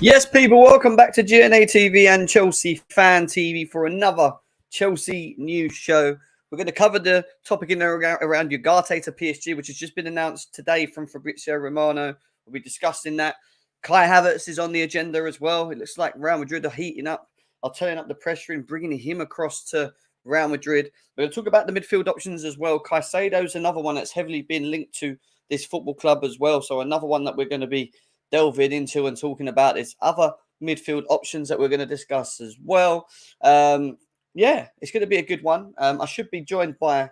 Yes, people, welcome back to GNA TV and Chelsea Fan TV for another Chelsea news show. We're going to cover the topic in around Ugarte to PSG, which has just been announced today from Fabrizio Romano. We'll be discussing that. Kai Havertz is on the agenda as well. It looks like Real Madrid are heating up, are turning up the pressure and bringing him across to Real Madrid. We're going to talk about the midfield options as well. Caicedo's another one that's heavily been linked to this football club as well. So another one that we're going to be delving into and talking about. There's other midfield options that we're going to discuss as well. Yeah, it's going to be a good one. I should be joined by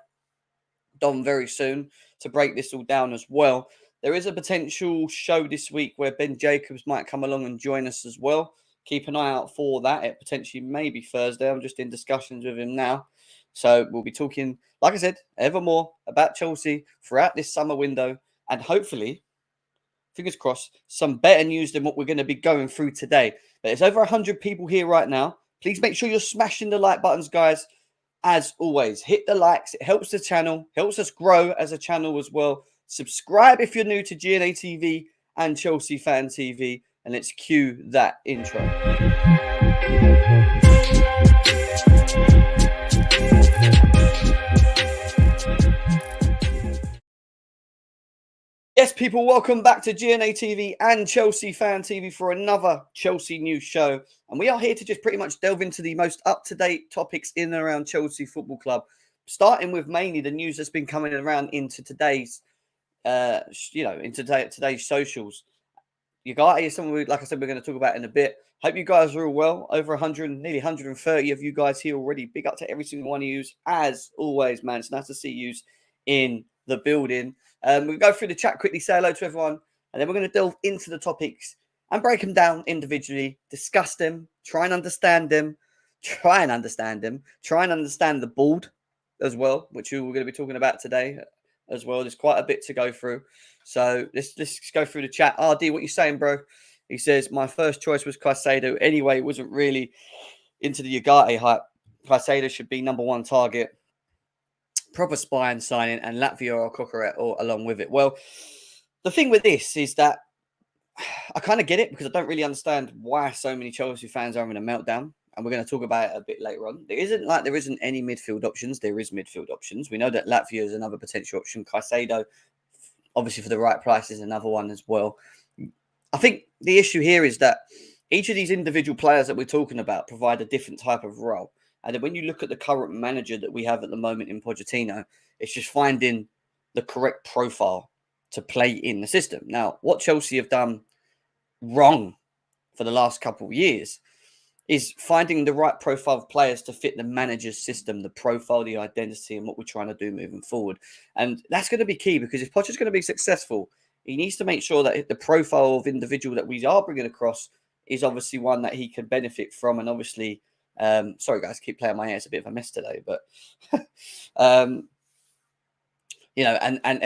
Dom very soon to break this all down as well. There is a potential show this week where Ben Jacobs might come along and join us as well. Keep an eye out for that. It potentially may be Thursday. I'm just in discussions with him now. So we'll be talking, like I said, ever more about Chelsea throughout this summer window, and hopefully, fingers crossed, some better news than what we're going to be going through today. But there's over 100 people here right now. Please make sure you're smashing the like buttons, guys. As always, hit the likes. It helps the channel, helps us grow as a channel as well. Subscribe if you're new to GNA TV and Chelsea Fan TV. And let's cue that intro. Yes, people, welcome back to GNA TV and Chelsea Fan TV for another Chelsea news show. And we are here to just pretty much delve into the most up-to-date topics in and around Chelsea Football Club, starting with mainly the news that's been coming around into today's, today's socials. Ugarte is someone, like I said, we're going to talk about in a bit. Hope you guys are all well. Over 100, nearly 130 of you guys here already. Big up to every single one of you. As always, man, it's nice to see you in the building. We'll go through the chat quickly, say hello to everyone, and then we're going to delve into the topics and break them down individually, discuss them, try and understand the board as well, which we're going to be talking about today as well. There's quite a bit to go through. So let's go through the chat. RD, what you saying, bro? He says, my first choice was Caicedo. Anyway, it wasn't really into the Ugarte hype. Caicedo should be number one target. Proper spine signing, and Latvia or Coqueret or along with it. Well, the thing with this is that I kind of get it, because I don't really understand why so many Chelsea fans are having a meltdown. And we're going to talk about it a bit later on. There isn't any midfield options. There is midfield options. We know that Latvia is another potential option. Caicedo, obviously for the right price, is another one as well. I think the issue here is that each of these individual players that we're talking about provide a different type of role. And then when you look at the current manager that we have at the moment in Pochettino, it's just finding the correct profile to play in the system. Now, what Chelsea have done wrong for the last couple of years is finding the right profile of players to fit the manager's system, the profile, the identity, and what we're trying to do moving forward. And that's going to be key, because if Poch is going to be successful, he needs to make sure that the profile of individual that we are bringing across is obviously one that he can benefit from. And obviously, sorry guys, keep playing my hair. It's a bit of a mess today, but and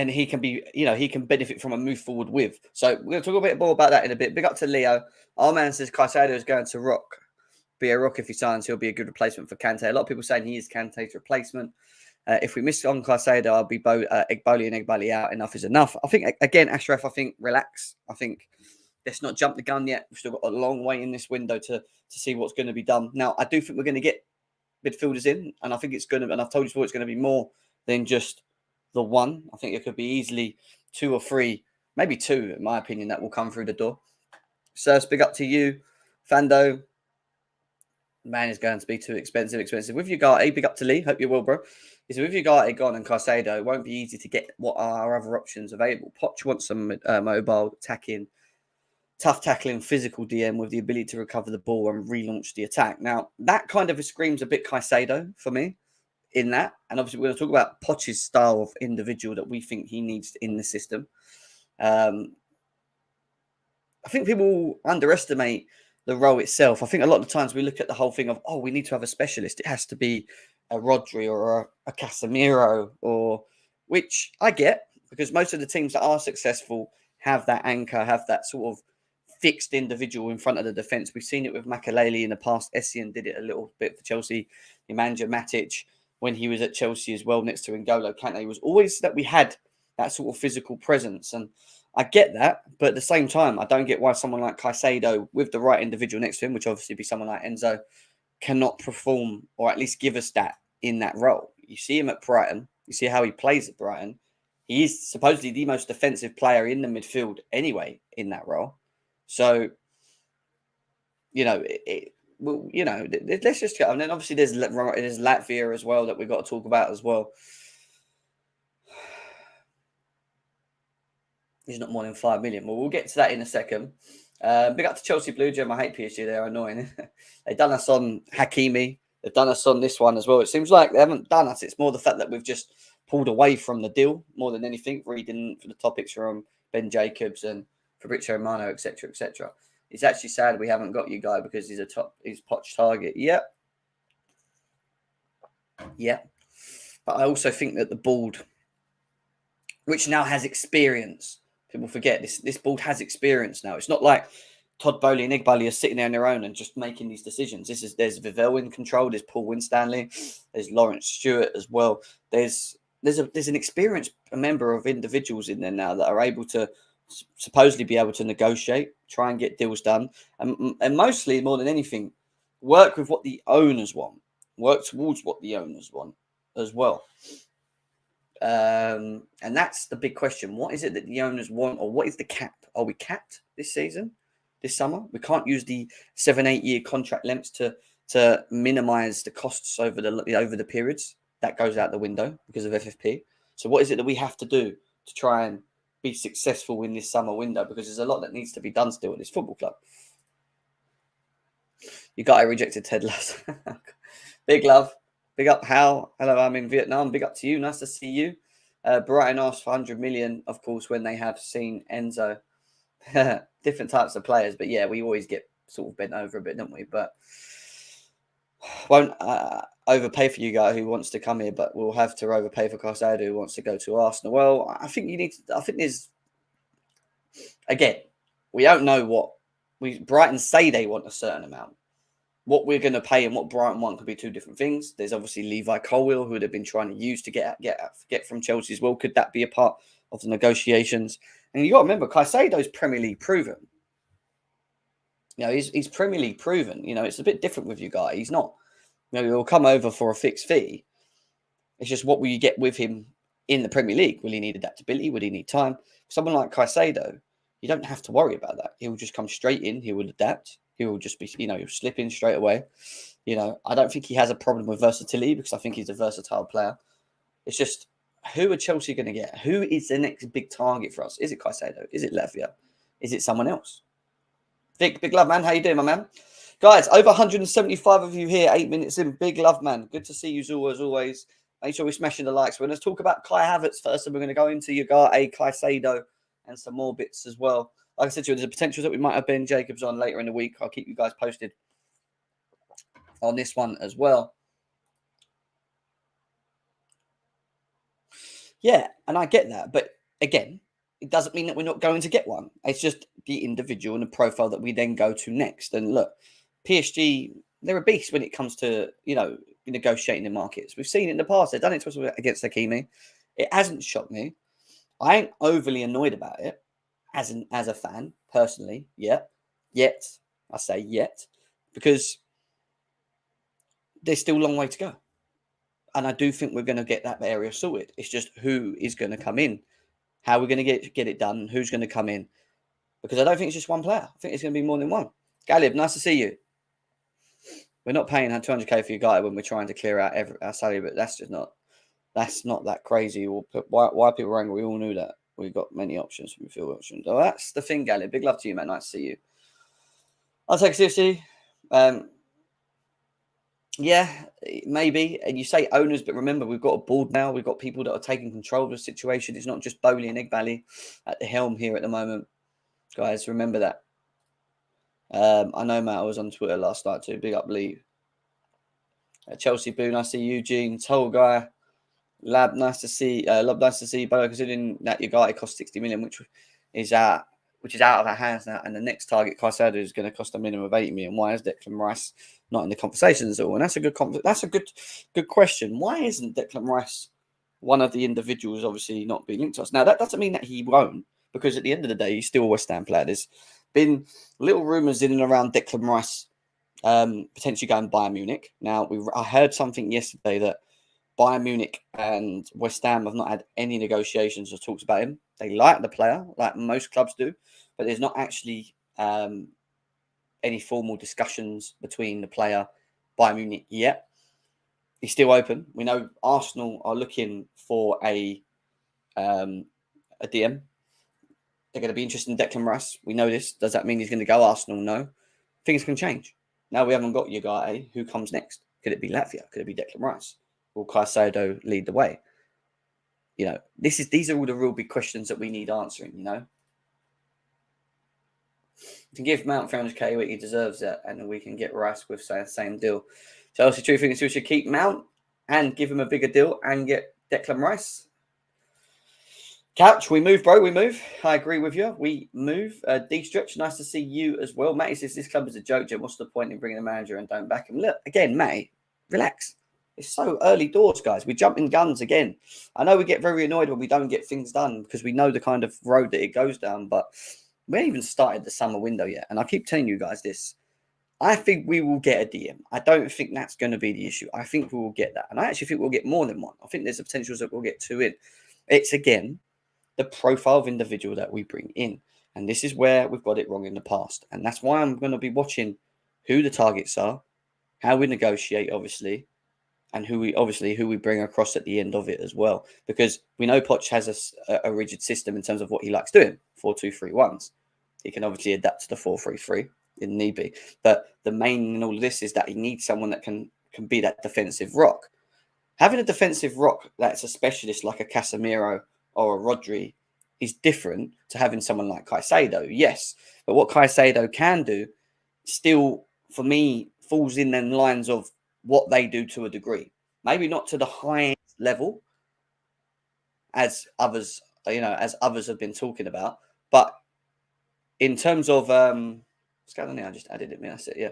he can be, he can benefit from and move forward with. So we're going to talk a bit more about that in a bit. Big up to Leo. Our man says Caicedo is going to be a rock if he signs. He'll be a good replacement for Kante. A lot of people saying he is Kante's replacement. If we miss on Caicedo, I'll be Egboli and Egbali out. Enough is enough. I think, again, Ashraf, relax. I think let's not jump the gun yet. We've still got a long way in this window to see what's going to be done. Now, I do think we're going to get midfielders in, and I think it's going to, and I've told you before, it's going to be more than just the one. I think it could be easily 2 or 3, maybe 2, in my opinion, that will come through the door. Sirs, big up to you. Fando, man, is going to be too expensive. With Ugarte, big up to Lee. Hope you're well, bro. He said, with Ugarte gone and Caicedo, it won't be easy to get what are our other options available. Poch wants some mobile, tough tackling, physical DM with the ability to recover the ball and relaunch the attack. Now, that kind of screams a bit Caicedo for me in that. And obviously, we're going to talk about Poch's style of individual that we think he needs in the system. I think people underestimate the role itself. I think a lot of the times we look at the whole thing of, we need to have a specialist. It has to be a Rodri or a Casemiro, which I get, because most of the teams that are successful have that anchor, have that sort of fixed individual in front of the defence. We've seen it with Makelele in the past. Essien did it a little bit for Chelsea. Nemanja Matic, when he was at Chelsea as well, next to N'Golo Kante, was always that we had that sort of physical presence. And I get that, but at the same time, I don't get why someone like Caicedo, with the right individual next to him, which obviously be someone like Enzo, cannot perform or at least give us that in that role. You see him at Brighton. You see how he plays at Brighton. He is supposedly the most defensive player in the midfield anyway in that role. So, let's just go. And then obviously there's Latvia as well that we've got to talk about as well. He's not more than 5 million. Well, we'll get to that in a second. Big up to Chelsea Blue Gem. I hate PSG. They're annoying. They've done us on Hakimi. They've done us on this one as well. It seems like they haven't done us. It's more the fact that we've just pulled away from the deal more than anything. Reading for the topics from Ben Jacobs and Fabrizio Romano, etc., etc. It's actually sad we haven't got you, guy, because he's Poch target. Yep. But I also think that the board, which now has experience, people forget this board has experience now. It's not like Todd Bowley and Igbali are sitting there on their own and just making these decisions. There's Vivell in control. There's Paul Winstanley. There's Lawrence Stewart as well. There's an experienced member of individuals in there now that are able to supposedly be able to negotiate, try and get deals done, and mostly more than anything, work with what the owners want, work towards what the owners want as well. And that's the big question. What is it that the owners want, or what is the cap? Are we capped this season, this summer? We can't use the 7-8 year contract lengths to minimize the costs over the periods. That goes out the window because of FFP. So what is it that we have to do to try and be successful in this summer window? Because there's a lot that needs to be done still at this football club. You got rejected Ted Lasso. Big love. Big up, Hal. Hello, I'm in Vietnam. Big up to you. Nice to see you. Brighton asked for 100 million, of course, when they have seen Enzo. Different types of players. But yeah, we always get sort of bent over a bit, don't we? But won't overpay for you guy who wants to come here, but we'll have to overpay for Caicedo who wants to go to Arsenal. Well, I think there's, again, we don't know what Brighton say they want a certain amount. What we're going to pay and what Brighton want could be two different things. There's obviously Levi Colwill, who they've been trying to use to get from Chelsea as well. Could that be a part of the negotiations? And you got to remember, Caicedo's Premier League proven. He's Premier League proven. It's a bit different with you guys. He's not. He'll come over for a fixed fee. It's just what will you get with him in the Premier League? Will he need adaptability? Would he need time? Someone like Caicedo, you don't have to worry about that. He'll just come straight in. He will adapt. He will just be, he'll slip in straight away. I don't think he has a problem with versatility because I think he's a versatile player. It's just, who are Chelsea going to get? Who is the next big target for us? Is it Caicedo? Is it Latvia? Is it someone else? Big love, man. How you doing, my man? Guys, over 175 of you here, 8 minutes in. Big love, man. Good to see you, Zul, as always. Make sure we're smashing the likes. We're going to talk about Kai Havertz first, and we're going to go into Ugarte, Caicedo, and some more bits as well. Like I said to you, there's a potential that we might have Ben Jacobs on later in the week. I'll keep you guys posted on this one as well. Yeah, and I get that. But again, it doesn't mean that we're not going to get one. It's just the individual and the profile that we then go to next. And look, PSG, they're a beast when it comes to, negotiating the markets. We've seen it in the past. They've done it to us against Hakimi. It hasn't shocked me. I ain't overly annoyed about it as a fan, personally, yet. I say yet, because there's still a long way to go. And I do think we're going to get that area sorted. It's just who is going to come in, how we're going to get it done, who's going to come in. Because I don't think it's just one player. I think it's going to be more than one. Galib, nice to see you. We're not paying 200k for your guy when we're trying to clear out our salary, but that's not that crazy. Why people are angry, we all knew that. We've got many options for midfield options. Oh, that's the thing, Galib. Big love to you, man. Nice to see you. I'll take it seriously. Yeah, maybe. And you say owners, but remember, we've got a board now. We've got people that are taking control of the situation. It's not just Bowley and Igbali at the helm here at the moment. Guys, remember that. I know, Matt, I was on Twitter last night too. Big up, Lee. Chelsea Boone, I see Eugene. Toll guy. Lab, nice to see. Nice to see. But considering that your guy cost 60 million, which is out of our hands now, and the next target, Caicedo, is going to cost a minimum of 80 million. Why is Declan Rice not in the conversations at all? And that's a good question. Why isn't Declan Rice one of the individuals obviously not being linked to us? Now that doesn't mean that he won't, because at the end of the day, he's still a West Ham player. There's been little rumours in and around Declan Rice potentially going Bayern Munich. Now, I heard something yesterday that Bayern Munich and West Ham have not had any negotiations or talks about him. They like the player, like most clubs do, but there's not actually any formal discussions between the player, Bayern Munich yet. He's still open. We know Arsenal are looking for a DM. They're going to be interested in Declan Rice. We know this. Does that mean he's going to go Arsenal? No. Things can change. Now we haven't got Ugarte. Who comes next? Could it be Latvia? Could it be Declan Rice? Will Caicedo lead the way? You know, these are all the real big questions that we need answering, you know. To give Mount 300k what he deserves it, and we can get Rice with the same deal. Chelsea True thinks we should keep Mount and give him a bigger deal and get Declan Rice. Couch, we move, bro. We move. I agree with you. We move. D-Stretch, nice to see you as well. Matty says this club is a joke, Jim. What's the point in bringing a manager and don't back him? Look, again, Matty, relax. It's so early doors, guys. We jump in guns again. I know we get very annoyed when we don't get things done because we know the kind of road that it goes down, but we haven't even started the summer window yet. And I keep telling you guys this. I think we will get a DM. I don't think that's going to be the issue. I think we will get that. And I actually think we'll get more than one. I think there's a potential that we'll get two in. It's, again, the profile of individual that we bring in. And this is where we've got it wrong in the past. And that's why I'm going to be watching who the targets are, how we negotiate, obviously, and who we bring across at the end of it as well. Because we know Poch has a rigid system in terms of what he likes doing, 4-2-3-1s. He can obviously adapt to the 4-3-3 if need be. But the main in all of this is that he needs someone that can be that defensive rock. Having a defensive rock that's a specialist like a Casemiro or a Rodri is different to having someone like Caicedo, yes. But what Caicedo can do still, for me, falls in the lines of what they do to a degree. Maybe not to the highest level as others have been talking about, but in terms of what's going on here? I just added it. That's it. Yeah.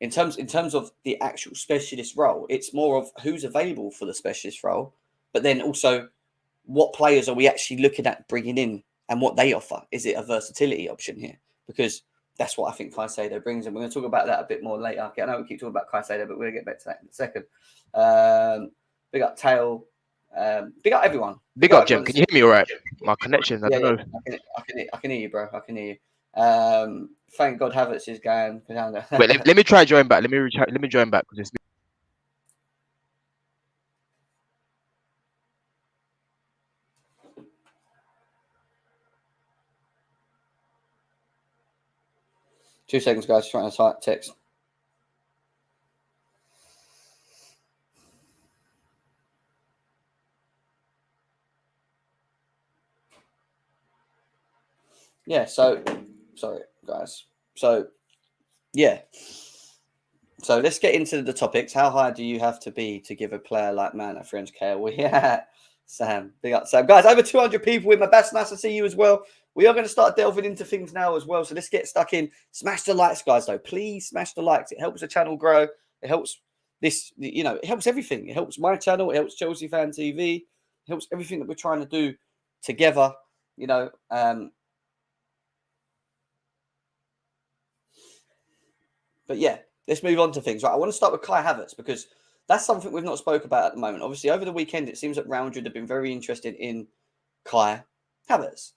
In terms of the actual specialist role, it's more of who's available for the specialist role, but then also what players are we actually looking at bringing in and what they offer? Is it a versatility option here? Because that's what I think Caicedo brings, and we're going to talk about that a bit more later. Okay, I know we keep talking about Caicedo, but we're going to get back to that in a second. Big up Tail. Big up everyone. Big up, Jim. Can you hear me all right? My connection, I don't know. I can hear you, bro. I can hear you. Thank God Havertz is going. Wait, let me try join back. Let me join back because it's. 2 seconds, guys. Trying to type text. Yeah, so sorry, guys. So yeah. So let's get into the topics. How high do you have to be to give a player like Man a 300k? Well, yeah, Sam. Big up, Sam. Guys, over 200 people in my best. Nice to see you as well. We are going to start delving into things now as well. So let's get stuck in. Smash the likes, guys, though. Please smash the likes. It helps the channel grow. It helps this, it helps everything. It helps my channel. It helps Chelsea Fan TV. It helps everything that we're trying to do together, But yeah, let's move on to things. Right, I want to start with Kai Havertz because that's something we've not spoke about at the moment. Obviously, over the weekend, it seems that Real Madrid have been very interested in Kai Havertz.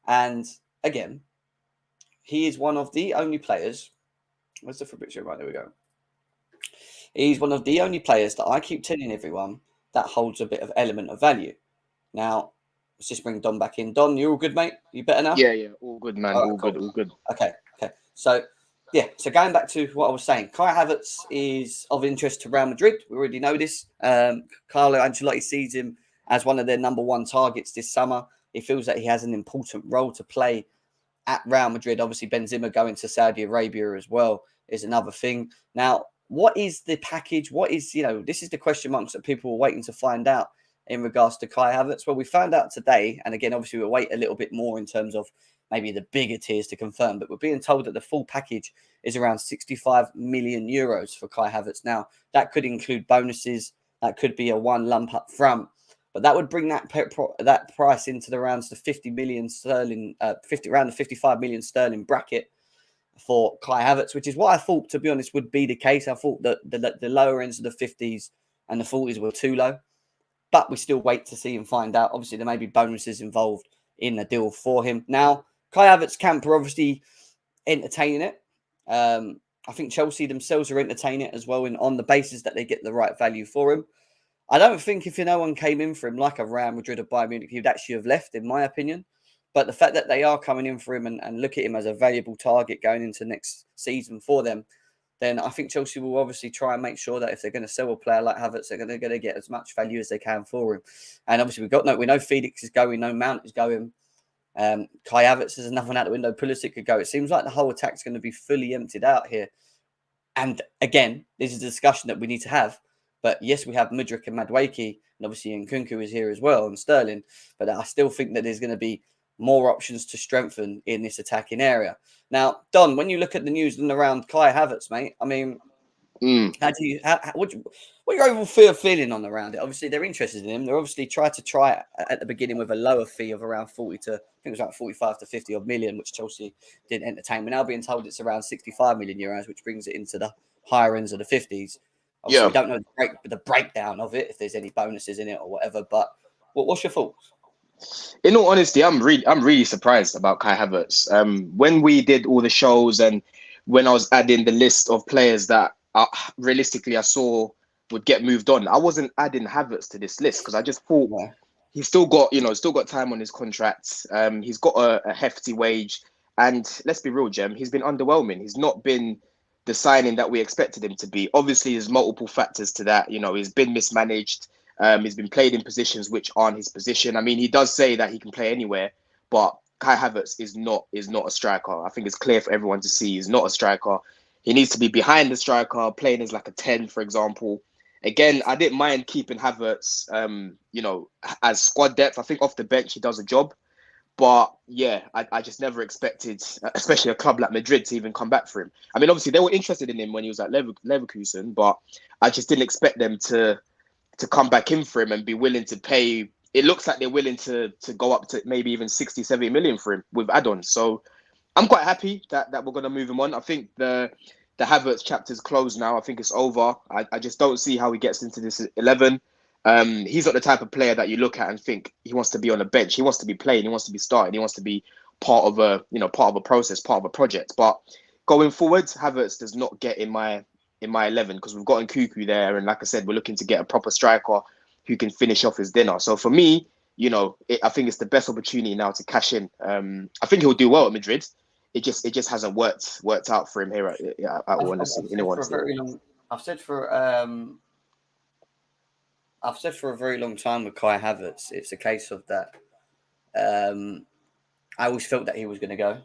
And again, he is one of the only players. Where's the picture? Right, there we go. He's one of the only players that I keep telling everyone that holds a bit of element of value. Now, let's just bring Don back in. Don, you all good, mate? You better now? Yeah, all good, man. All good. Okay. So, yeah, so going back to what I was saying, Kai Havertz is of interest to Real Madrid. We already know this. Carlo Ancelotti sees him as one of their number one targets this summer. He feels that he has an important role to play at Real Madrid. Obviously, Benzema going to Saudi Arabia as well is another thing. Now, what is the package? What is, this is the question marks that people are waiting to find out in regards to Kai Havertz. Well, we found out today, and again, obviously, we'll wait a little bit more in terms of maybe the bigger tiers to confirm, but we're being told that the full package is around 65 million euros for Kai Havertz. Now, that could include bonuses. That could be a one lump up front. but that would bring that price into the rounds to 50 million sterling, around the 55 million sterling bracket for Kai Havertz, which is what I thought, to be honest, would be the case. I thought that the lower ends of the 50s and the 40s were too low, but we still wait to see and find out. Obviously, there may be bonuses involved in the deal for him. Now, Kai Havertz camp are obviously entertaining it. I think Chelsea themselves are entertaining it as well, on the basis that they get the right value for him. I don't think if no one came in for him, like a Real Madrid or Bayern Munich, he'd actually have left, in my opinion. But the fact that they are coming in for him and look at him as a valuable target going into next season for them, then I think Chelsea will obviously try and make sure that if they're going to sell a player like Havertz, they're going to get as much value as they can for him. And obviously we know Felix is going, no Mount is going. Kai Havertz is another one out the window. Pulisic could go. It seems like the whole attack's going to be fully emptied out here. And again, this is a discussion that we need to have. But yes, we have Mudryk and Madueke, and obviously Nkunku is here as well, and Sterling. But I still think that there's going to be more options to strengthen in this attacking area. Now, Don, when you look at the news around Kai Havertz, mate, I mean, what's your overall feeling on around it? Obviously, they're interested in him. They're obviously trying to try at the beginning with a lower fee of around 40 to, I think it was like 45 to 50 odd million, which Chelsea didn't entertain. We're now being told it's around 65 million euros, which brings it into the higher ends of the 50s. Obviously, we don't know the breakdown of it, if there's any bonuses in it or whatever. But what's your thoughts? In all honesty, I'm really surprised about Kai Havertz. When we did all the shows and when I was adding the list of players that realistically I saw would get moved on, I wasn't adding Havertz to this list because I just thought he's still got time on his contract. He's got a hefty wage, and let's be real, Jem, he's been underwhelming. He's not been the signing that we expected him to be. Obviously, there's multiple factors to that. He's been mismanaged. He's been played in positions which aren't his position. I mean, he does say that he can play anywhere, but Kai Havertz is not a striker. I think it's clear for everyone to see he's not a striker. He needs to be behind the striker, playing as like a 10, for example. Again, I didn't mind keeping Havertz, as squad depth. I think off the bench, he does a job. But yeah, I just never expected, especially a club like Madrid, to even come back for him. I mean, obviously, they were interested in him when he was at Leverkusen, but I just didn't expect them to come back in for him and be willing to pay. It looks like they're willing to go up to maybe even 60, 70 million for him with add-ons. So I'm quite happy that we're going to move him on. I think the Havertz chapter's closed now. I think it's over. I just don't see how he gets into this 11. He's not the type of player that you look at and think he wants to be on a bench. He wants to be playing. He wants to be starting. He wants to be part of a process, part of a project. But going forward, Havertz does not get in my 11 because we've got Nkunku there, and like I said, we're looking to get a proper striker who can finish off his dinner. So for me, I think it's the best opportunity now to cash in. I think he'll do well at Madrid. It just hasn't worked out for him here at I've said for a very long time with Kai Havertz, it's a case of that. I always felt that he was going to go.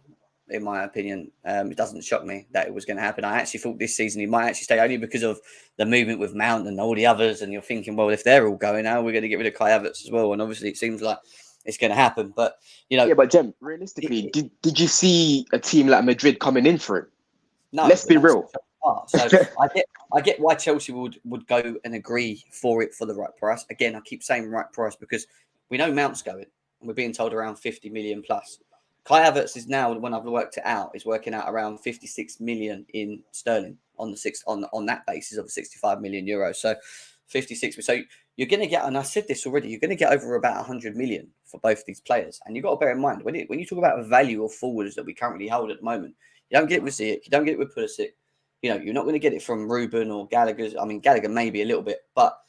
In my opinion, it doesn't shock me that it was going to happen. I actually thought this season he might actually stay, only because of the movement with Mount and all the others. And you're thinking, well, if they're all going now, we're going to get rid of Kai Havertz as well. And obviously, it seems like it's going to happen. But but Jem, realistically, did you see a team like Madrid coming in for him? No. Let's be real. So I get why Chelsea would go and agree for it for the right price. Again, I keep saying right price because we know Mount's going, and we're being told around 50 million plus. Kai Havertz is now, when I've worked it out, is working out around 56 million in sterling on that basis of 65 million euros. So 56. So you're going to get, and I said this already, you're going to get over about 100 million for both these players. And you've got to bear in mind, when you talk about the value of forwards that we currently hold at the moment, you don't get it with Ziyech, you don't get it with Pulisic. You're not going to get it from Ruben or Gallagher. I mean, Gallagher maybe a little bit, but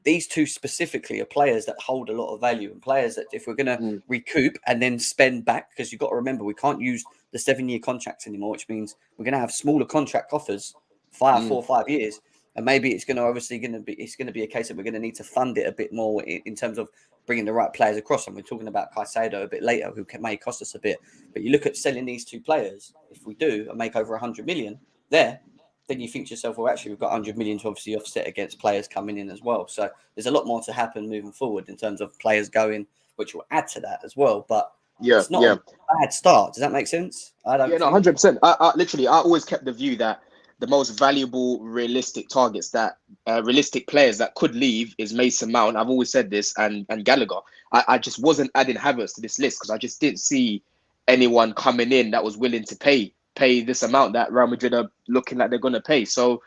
these two specifically are players that hold a lot of value, and players that if we're going to recoup and then spend back, because you've got to remember we can't use the 7-year contracts anymore, which means we're going to have smaller contract offers, 4 or 5 years, and maybe it's going to be a case that we're going to need to fund it a bit more in terms of bringing the right players across. And we're talking about Caicedo a bit later, who may cost us a bit. But you look at selling these two players, if we do and make over 100 million there, then you think to yourself, well, actually, we've got 100 million to obviously offset against players coming in as well. So there's a lot more to happen moving forward in terms of players going, which will add to that as well. But it's not a bad start. Does that make sense? 100%. I always kept the view that the most valuable realistic targets that realistic players that could leave is Mason Mount. I've always said this, and Gallagher. I just wasn't adding Havertz to this list because I just didn't see anyone coming in that was willing to pay this amount that Real Madrid are looking like they're going to pay. So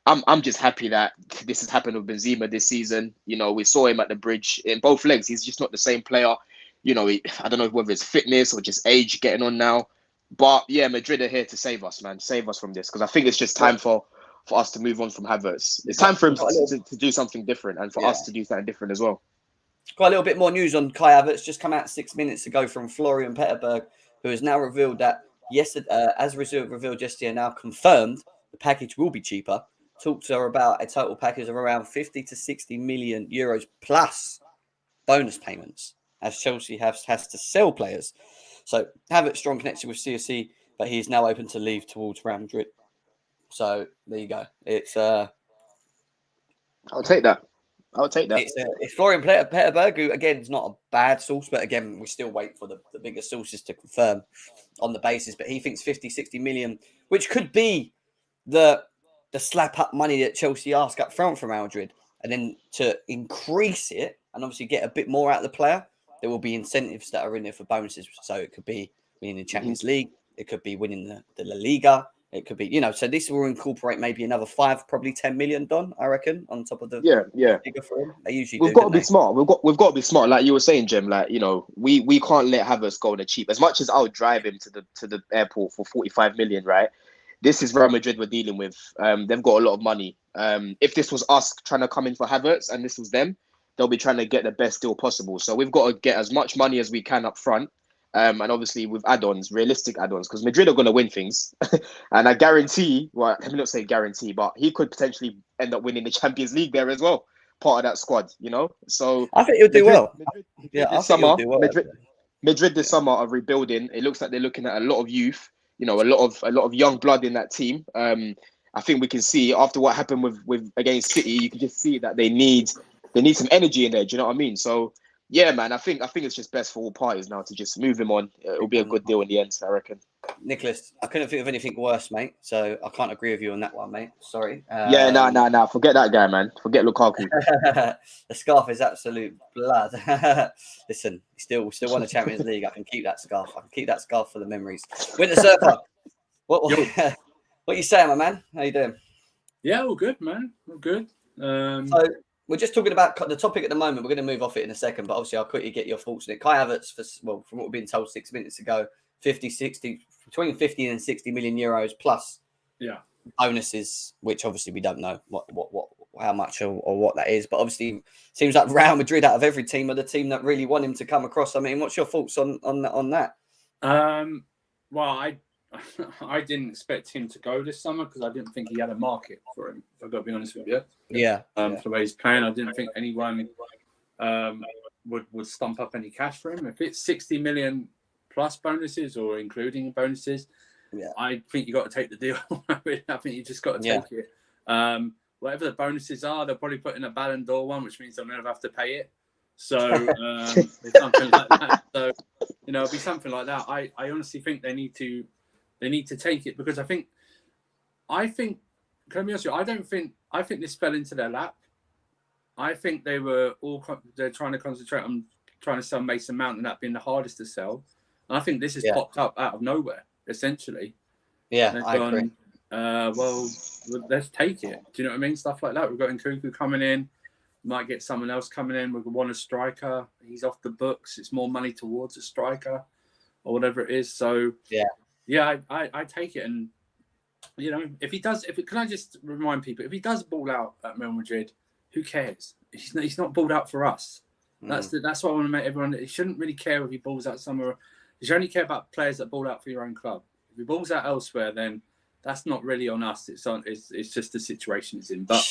I'm just happy that this has happened with Benzema this season. You know, we saw him at the bridge in both legs. He's just not the same player. You know, I don't know whether it's fitness or just age getting on now. But yeah, Madrid are here to save us, man. Save us from this. Because I think it's just time for us to move on from Havertz. It's time for him to do something different and for us to do something different as well. Got a little bit more news on Kai Havertz. Just come out 6 minutes ago from Florian Petterberg, who has now revealed that yesterday, as revealed yesterday, now confirmed the package will be cheaper. Talks are about a total package of around 50 to 60 million euros plus bonus payments, as Chelsea has to sell players. So Havertz strong connection with CSC, but he's now open to leave towards Real Madrid. So there you go. It's I'll take that. It's Florian Petterberg, who again is not a bad source, but again we still wait for the bigger sources to confirm on the basis. But he thinks 50, 60 million, which could be the slap up money that Chelsea ask up front from Real Madrid, and then to increase it and obviously get a bit more out of the player, there will be incentives that are in there for bonuses. So it could be winning the Champions League, it could be winning the La Liga, it could be, you know, so this will incorporate maybe another 5, probably 10 million, Don, I reckon, on top of the figure for him. They usually we've got to be smart. We've got to be smart. Like you were saying, Jim, like, you know, we can't let Havertz go on the cheap. As much as I'll drive him to the airport for 45 million, right? This is Real Madrid we're dealing with. They've got a lot of money. If this was us trying to come in for Havertz and this was them, they'll be trying to get the best deal possible. So we've got to get as much money as we can up front. And obviously with add-ons, realistic add-ons, because Madrid are going to win things. And I guarantee, well, let me not say guarantee, but he could potentially end up winning the Champions League there as well, part of that squad, you know? So I think he'll do well. Madrid this summer are rebuilding. It looks like they're looking at a lot of youth, you know, a lot of young blood in that team. I think we can see after what happened with against City, you can just see that they need some energy in there. Do you know what I mean? So yeah, man, I think it's just best for all parties now to just move him on. It'll be a good deal in the end, I reckon. Nicholas, I couldn't think of anything worse, mate. So I can't agree with you on that one, mate. Sorry. No. Forget that guy, man. Forget Lukaku. The scarf is absolute blood. Listen, still won the Champions League. I can keep that scarf. I can keep that scarf for the memories. Winter Surfer. What you saying, my man? How you doing? Yeah, all good, man. All good. So we're just talking about the topic at the moment. We're going to move off it in a second, but obviously I'll quickly get your thoughts on it. Kai Havertz, from what we've been told 6 minutes ago, 50, between 50 and 60 million euros plus bonuses, which obviously we don't know how much or what that is. But obviously seems like Real Madrid, out of every team, are the team that really want him to come across. I mean, what's your thoughts on that? Well, I didn't expect him to go this summer because I didn't think he had a market for him. I've got to be honest with you. For the way he's playing, I didn't think anyone would stump up any cash for him. If it's 60 million plus bonuses or including bonuses, I think you got to take the deal. I think you just got to take it. Whatever the bonuses are, they'll probably put in a Ballon d'Or one, which means they'll never have to pay it. So it's something like that. So it'll be something like that. I honestly think they need to take it because I think can I be honest with you, I think this fell into their lap. I think they're trying to concentrate on trying to sell Mason Mount and that being the hardest to sell. And I think this has popped up out of nowhere, essentially. Yeah, I agree. Well, let's take it. Do you know what I mean? Stuff like that. We've got Nkunku coming in. Might get someone else coming in. We want a striker. He's off the books. It's more money towards a striker or whatever it is. So I take it. And if he does, can I just remind people, if he does ball out at Real Madrid, who cares? He's not balled out for us. That's what I want to make everyone. He shouldn't really care if he balls out somewhere. You should only care about players that ball out for your own club. If he balls out elsewhere, then that's not really on us. It's just the situation he's in. But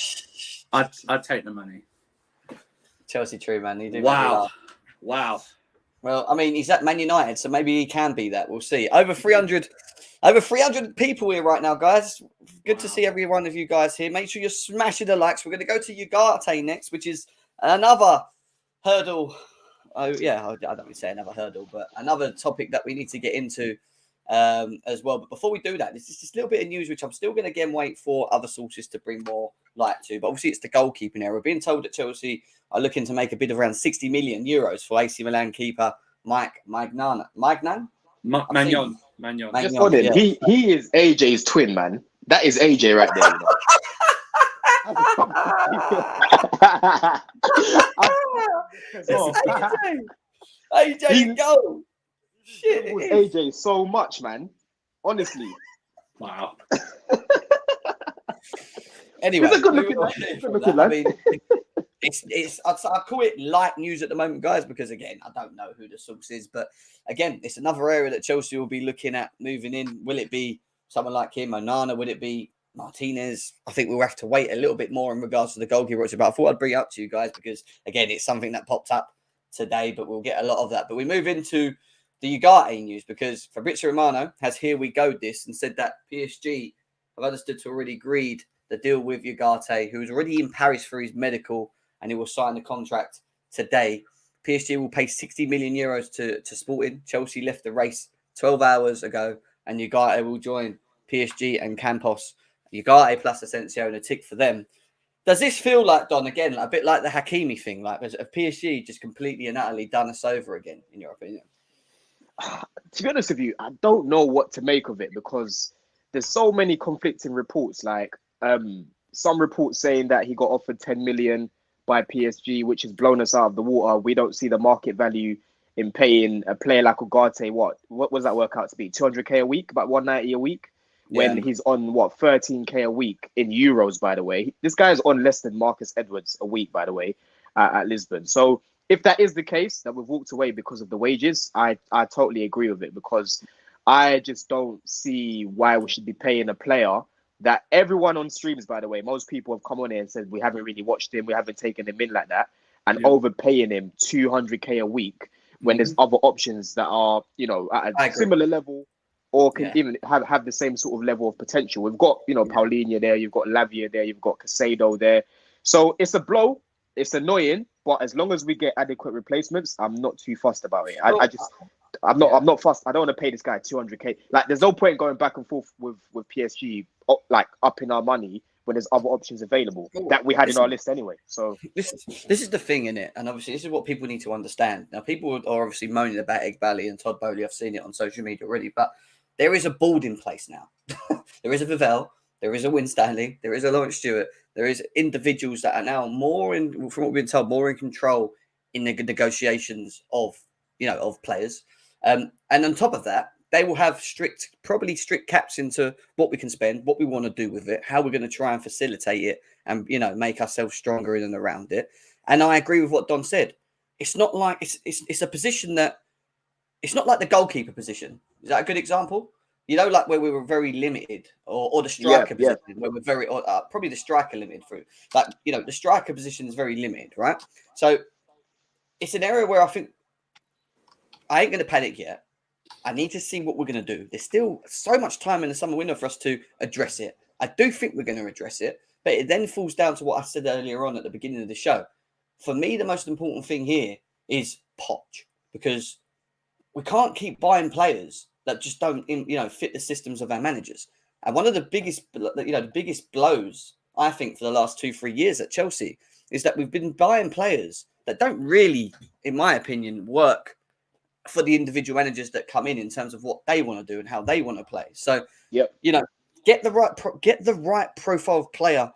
I'd take the money. Chelsea true, man. You do. Wow. Well, I mean, he's at Man United, so maybe he can be that. We'll see. Over 300 people here right now, guys. Good to see every one of you guys here. Make sure you're smashing the likes. We're going to go to Ugarte next, which is another hurdle. Oh, yeah, I don't want to say another hurdle, but another topic that we need to get into as well. But before we do that, this is just a little bit of news, which I'm still going to again wait for other sources to bring more light to. But obviously, it's the goalkeeping area. We're being told that Chelsea are looking to make a bid of around 60 million euros for AC Milan keeper Mike Magnan. Magnan? Magnan. Just on him. Yeah. He is AJ's twin, man. That is AJ right there. You know? AJ, go! Shit, AJ so much, man. Honestly. Wow. Anyway, it's a good looking lad. I mean, I call it light news at the moment, guys, because again, I don't know who the source is, but again, it's another area that Chelsea will be looking at moving in. Will it be someone like him, Onana? Will it be Martinez? I think we'll have to wait a little bit more in regards to the goalkeeper. But I thought I'd bring it up to you guys because again, it's something that popped up today, but we'll get a lot of that. But we move into the Ugarte news because Fabrizio Romano has here we go this and said that PSG have understood to already agreed the deal with Ugarte, who's already in Paris for his medical, and he will sign the contract today. PSG will pay 60 million euros to Sporting. Chelsea left the race 12 hours ago, and Ugarte will join PSG and Campos. Ugarte plus Asensio and a tick for them. Does this feel like, Don, again, a bit like the Hakimi thing? Like, has PSG just completely and utterly done us over again, in your opinion? To be honest with you, I don't know what to make of it because there's so many conflicting reports. Like, some reports saying that he got offered 10 million by PSG, which has blown us out of the water. We don't see the market value in paying a player like Ugarte. What does that work out to be? 200k a week, about 190 a week, when he's on 13k a week in euros. By the way, this guy's on less than Marcus Edwards a week. By the way, at Lisbon. So if that is the case, that we've walked away because of the wages, I totally agree with it because I just don't see why we should be paying a player that everyone on streams, by the way, most people have come on here and said we haven't really watched him, we haven't taken him in like that, and overpaying him 200k a week when there's other options that are, at a similar level or can even have the same sort of level of potential. We've got, Paulinho there, you've got Lavia there, you've got Caicedo there. So it's a blow, it's annoying, but as long as we get adequate replacements, I'm not too fussed about it. I'm not fussed. I don't want to pay this guy 200k. Like, there's no point going back and forth with PSG, like upping our money when there's other options available that we had in our list anyway. So this is the thing, innit? And obviously, this is what people need to understand. Now, people are obviously moaning about Egbali and Todd Bowley. I've seen it on social media already, but there is a board in place now. There is a Vivell, there is a Winstanley, there is a Lawrence Stewart, there is individuals that are now from what we've been told, more in control in the negotiations of players. And on top of that, they will have probably strict caps into what we can spend, what we want to do with it, how we're going to try and facilitate it and, make ourselves stronger in and around it. And I agree with what Don said. It's not like it's a position that it's not like the goalkeeper position. Is that a good example? Like where we were very limited or the striker position where we're very, probably the striker limited through. Like, the striker position is very limited, right? So it's an area where I think I ain't going to panic yet. I need to see what we're going to do. There's still so much time in the summer window for us to address it. I do think we're going to address it, but it then falls down to what I said earlier on at the beginning of the show. For me, the most important thing here is Poch, because we can't keep buying players that just don't, fit the systems of our managers. And one of the biggest blows, I think, for the last 2-3 years at Chelsea is that we've been buying players that don't really, in my opinion, work for the individual managers that come in terms of what they want to do and how they want to play. So, get the right profile of player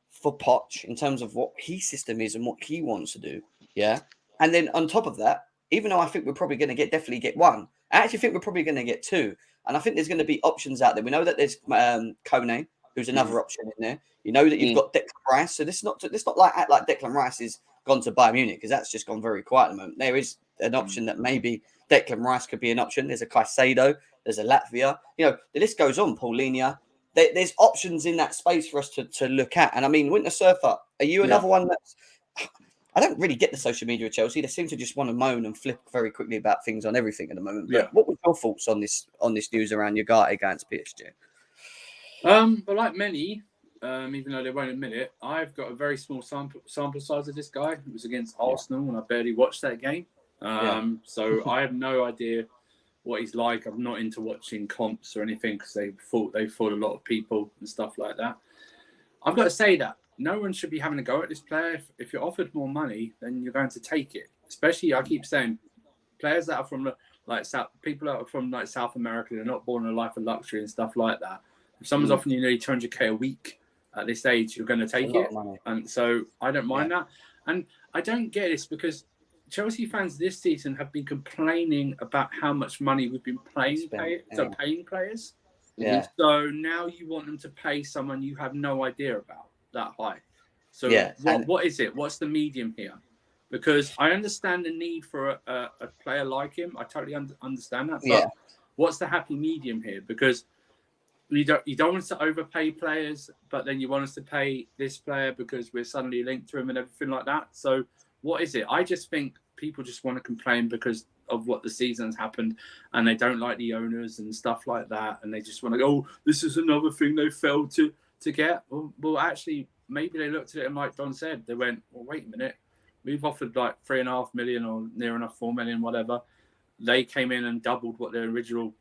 for Poch in terms of what his system is and what he wants to do. Yeah. And then on top of that, even though I think we're probably going to definitely get one, I actually think we're probably going to get two. And I think there's going to be options out there. We know that there's Kone, who's another option in there. You know that you've got Declan Rice. So this not like act like Declan Rice has gone to Bayern Munich, because that's just gone very quiet at the moment. There is an option that maybe Declan Rice could be an option. There's a Caicedo. There's a Latvia. The list goes on. Paulinho. There's options in that space for us to look at. And I mean, Winter Surfer, are you another one that's... I don't really get the social media of Chelsea. They seem to just want to moan and flip very quickly about things on everything at the moment. But what were your thoughts on this news around Ugarte against PSG? But like many, even though they won't admit it, I've got a very small sample size of this guy. It was against Arsenal, and I barely watched that game. So I have no idea what he's like. I'm not into watching comps or anything because they fought a lot of people and stuff like that. I've got to say that no one should be having a go at this player. If you're offered more money, then you're going to take it. Especially, I keep saying, players that are from people that are from like South America, they're not born in a life of luxury and stuff like that. If someone's offering you nearly 200k a week at this age, you're going to take it. And so I don't mind that. And I don't get this because Chelsea fans this season have been complaining about how much money we've been paying players. Yeah. So now you want them to pay someone you have no idea about that high. So what is it? What's the medium here? Because I understand the need for a player like him. I totally understand that. But what's the happy medium here? Because you don't want us to overpay players, but then you want us to pay this player because we're suddenly linked to him and everything like that. So what is it? I just think people just want to complain because of what the season's happened and they don't like the owners and stuff like that. And they just want to go, oh, this is another thing they failed to get. Well, actually, maybe they looked at it and like Don said, they went, well, wait a minute. We've offered like 3.5 million or near enough 4 million, whatever. They came in and doubled what their original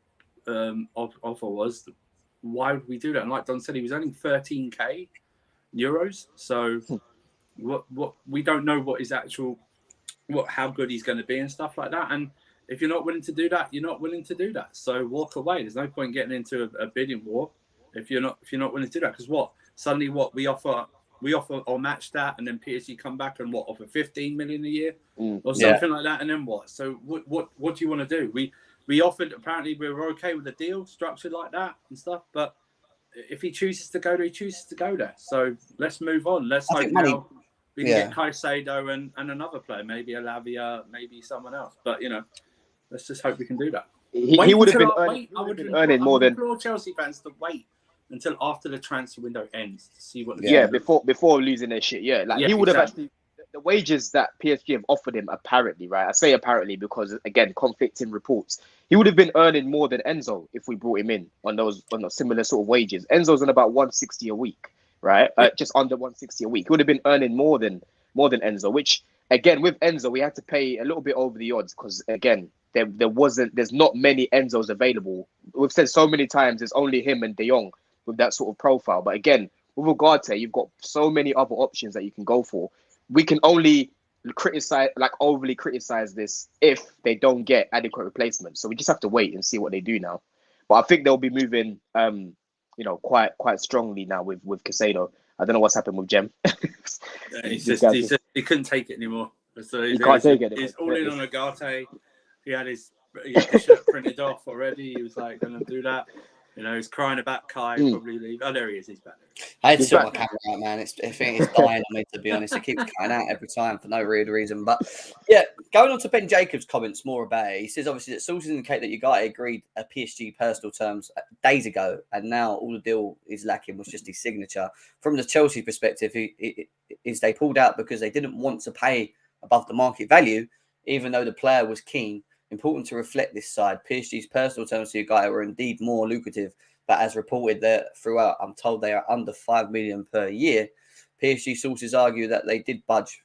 offer was. Why would we do that? And like Don said, he was earning 13k euros. So what we don't know what his actual how good he's going to be and stuff like that. And if you're not willing to do that, you're not willing to do that. So walk away. There's no point getting into a bidding war if you're not willing to do that. Because suddenly we offer or match that, and then PSG come back and offer 15 million a year or something like that, and then what? So what do you want to do? We offered, apparently we were okay with the deal structured like that and stuff, but if he chooses to go there, he chooses to go there. So let's move on. Let's hope now we can get Caicedo and another player, maybe a Lavia, maybe someone else. But let's just hope we can do that. He would have been earning more than. I would Chelsea fans to wait until after the transfer window ends to see what. Before losing their shit. He would have actually. The wages that PSG have offered him, apparently, right? I say apparently because again, conflicting reports. He would have been earning more than Enzo if we brought him in on those similar sort of wages. Enzo's on about 160 a week, right? Just under 160 a week. He would have been earning more than Enzo. Which again, with Enzo, we had to pay a little bit over the odds because again, there's not many Enzos available. We've said so many times there's only him and De Jong with that sort of profile. But again, with Ugarte, you've got so many other options that you can go for. We can only overly criticize this if they don't get adequate replacements. So we just have to wait and see what they do now. But I think they'll be moving, quite strongly now with Caicedo. I don't know what's happened with Jem. He couldn't take it anymore. So he can't take it. He's all in on Ugarte. He had his shirt printed off already. He was like going to do that. He's crying about Kai probably leave. Oh, there he is. He's back. I had to sort my camera out, man. I think it's dying on me, to be honest. It keeps cutting out every time for no real reason. But yeah, going on to Ben Jacobs' comments more about it. He says obviously that sources indicate that Ugarte agreed a PSG personal terms days ago, and now all the deal is lacking was just his signature. From the Chelsea perspective, is they pulled out because they didn't want to pay above the market value, even though the player was keen. Important to reflect this side. PSG's personal terms to Ugarte were indeed more lucrative, but as reported there throughout, I'm told they are under 5 million per year. PSG sources argue that they didn't budge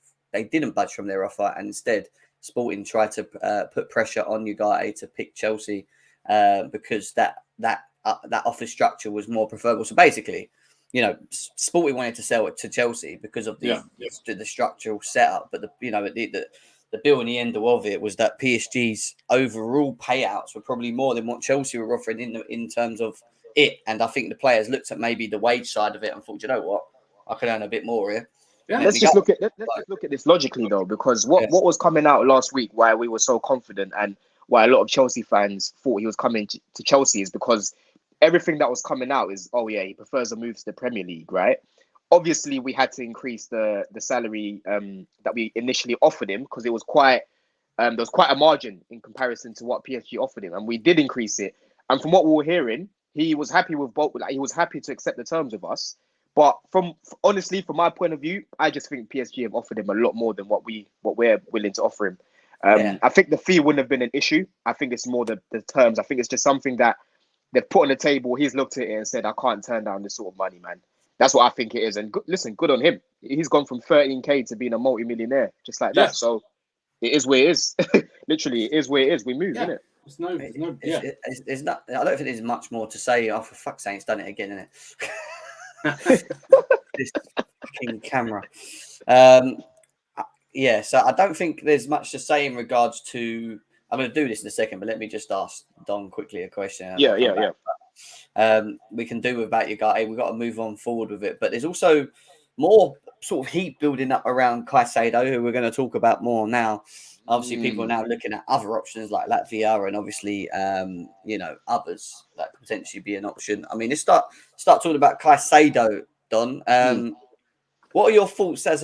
from their offer, and instead Sporting tried to put pressure on Ugarte to pick Chelsea because that offer structure was more preferable. So basically, Sporting wanted to sell it to Chelsea because of the structural setup, but the bill in the end of it was that PSG's overall payouts were probably more than what Chelsea were offering in terms of it. And I think the players looked at maybe the wage side of it and thought, you know what, I could earn a bit more here. Yeah, let's just look at this logically though, because what was coming out last week, why we were so confident and why a lot of Chelsea fans thought he was coming to Chelsea is because everything that was coming out is, he prefers a move to the Premier League, right? Obviously, we had to increase the salary that we initially offered him because it was quite there was quite a margin in comparison to what PSG offered him, and we did increase it. And from what we were hearing, he was happy with both. He was happy to accept the terms of us. But honestly, from my point of view, I just think PSG have offered him a lot more than what we're willing to offer him. I think the fee wouldn't have been an issue. I think it's more the terms. I think it's just something that they've put on the table. He's looked at it and said, "I can't turn down this sort of money, man." That's what I think it is. And good on him. He's gone from 13k to being a multi-millionaire just like that. So it is where it is. Literally, it is where it is. We move, isn't it? There's not. I don't think there's much more to say. Oh, for fuck's sake, it's done it again, isn't it? This fucking camera. Yeah, so I don't think there's much to say in regards to. I'm going to do this in a second, but let me just ask Don quickly a question. Yeah. We can do without Ugarte. We've got to move on forward with it. But there's also more sort of heat building up around Caicedo, who we're going to talk about more now. Obviously, people are now looking at other options like Latvia and obviously, others that could potentially be an option. I mean, let's start talking about Caicedo, Don. What are your thoughts as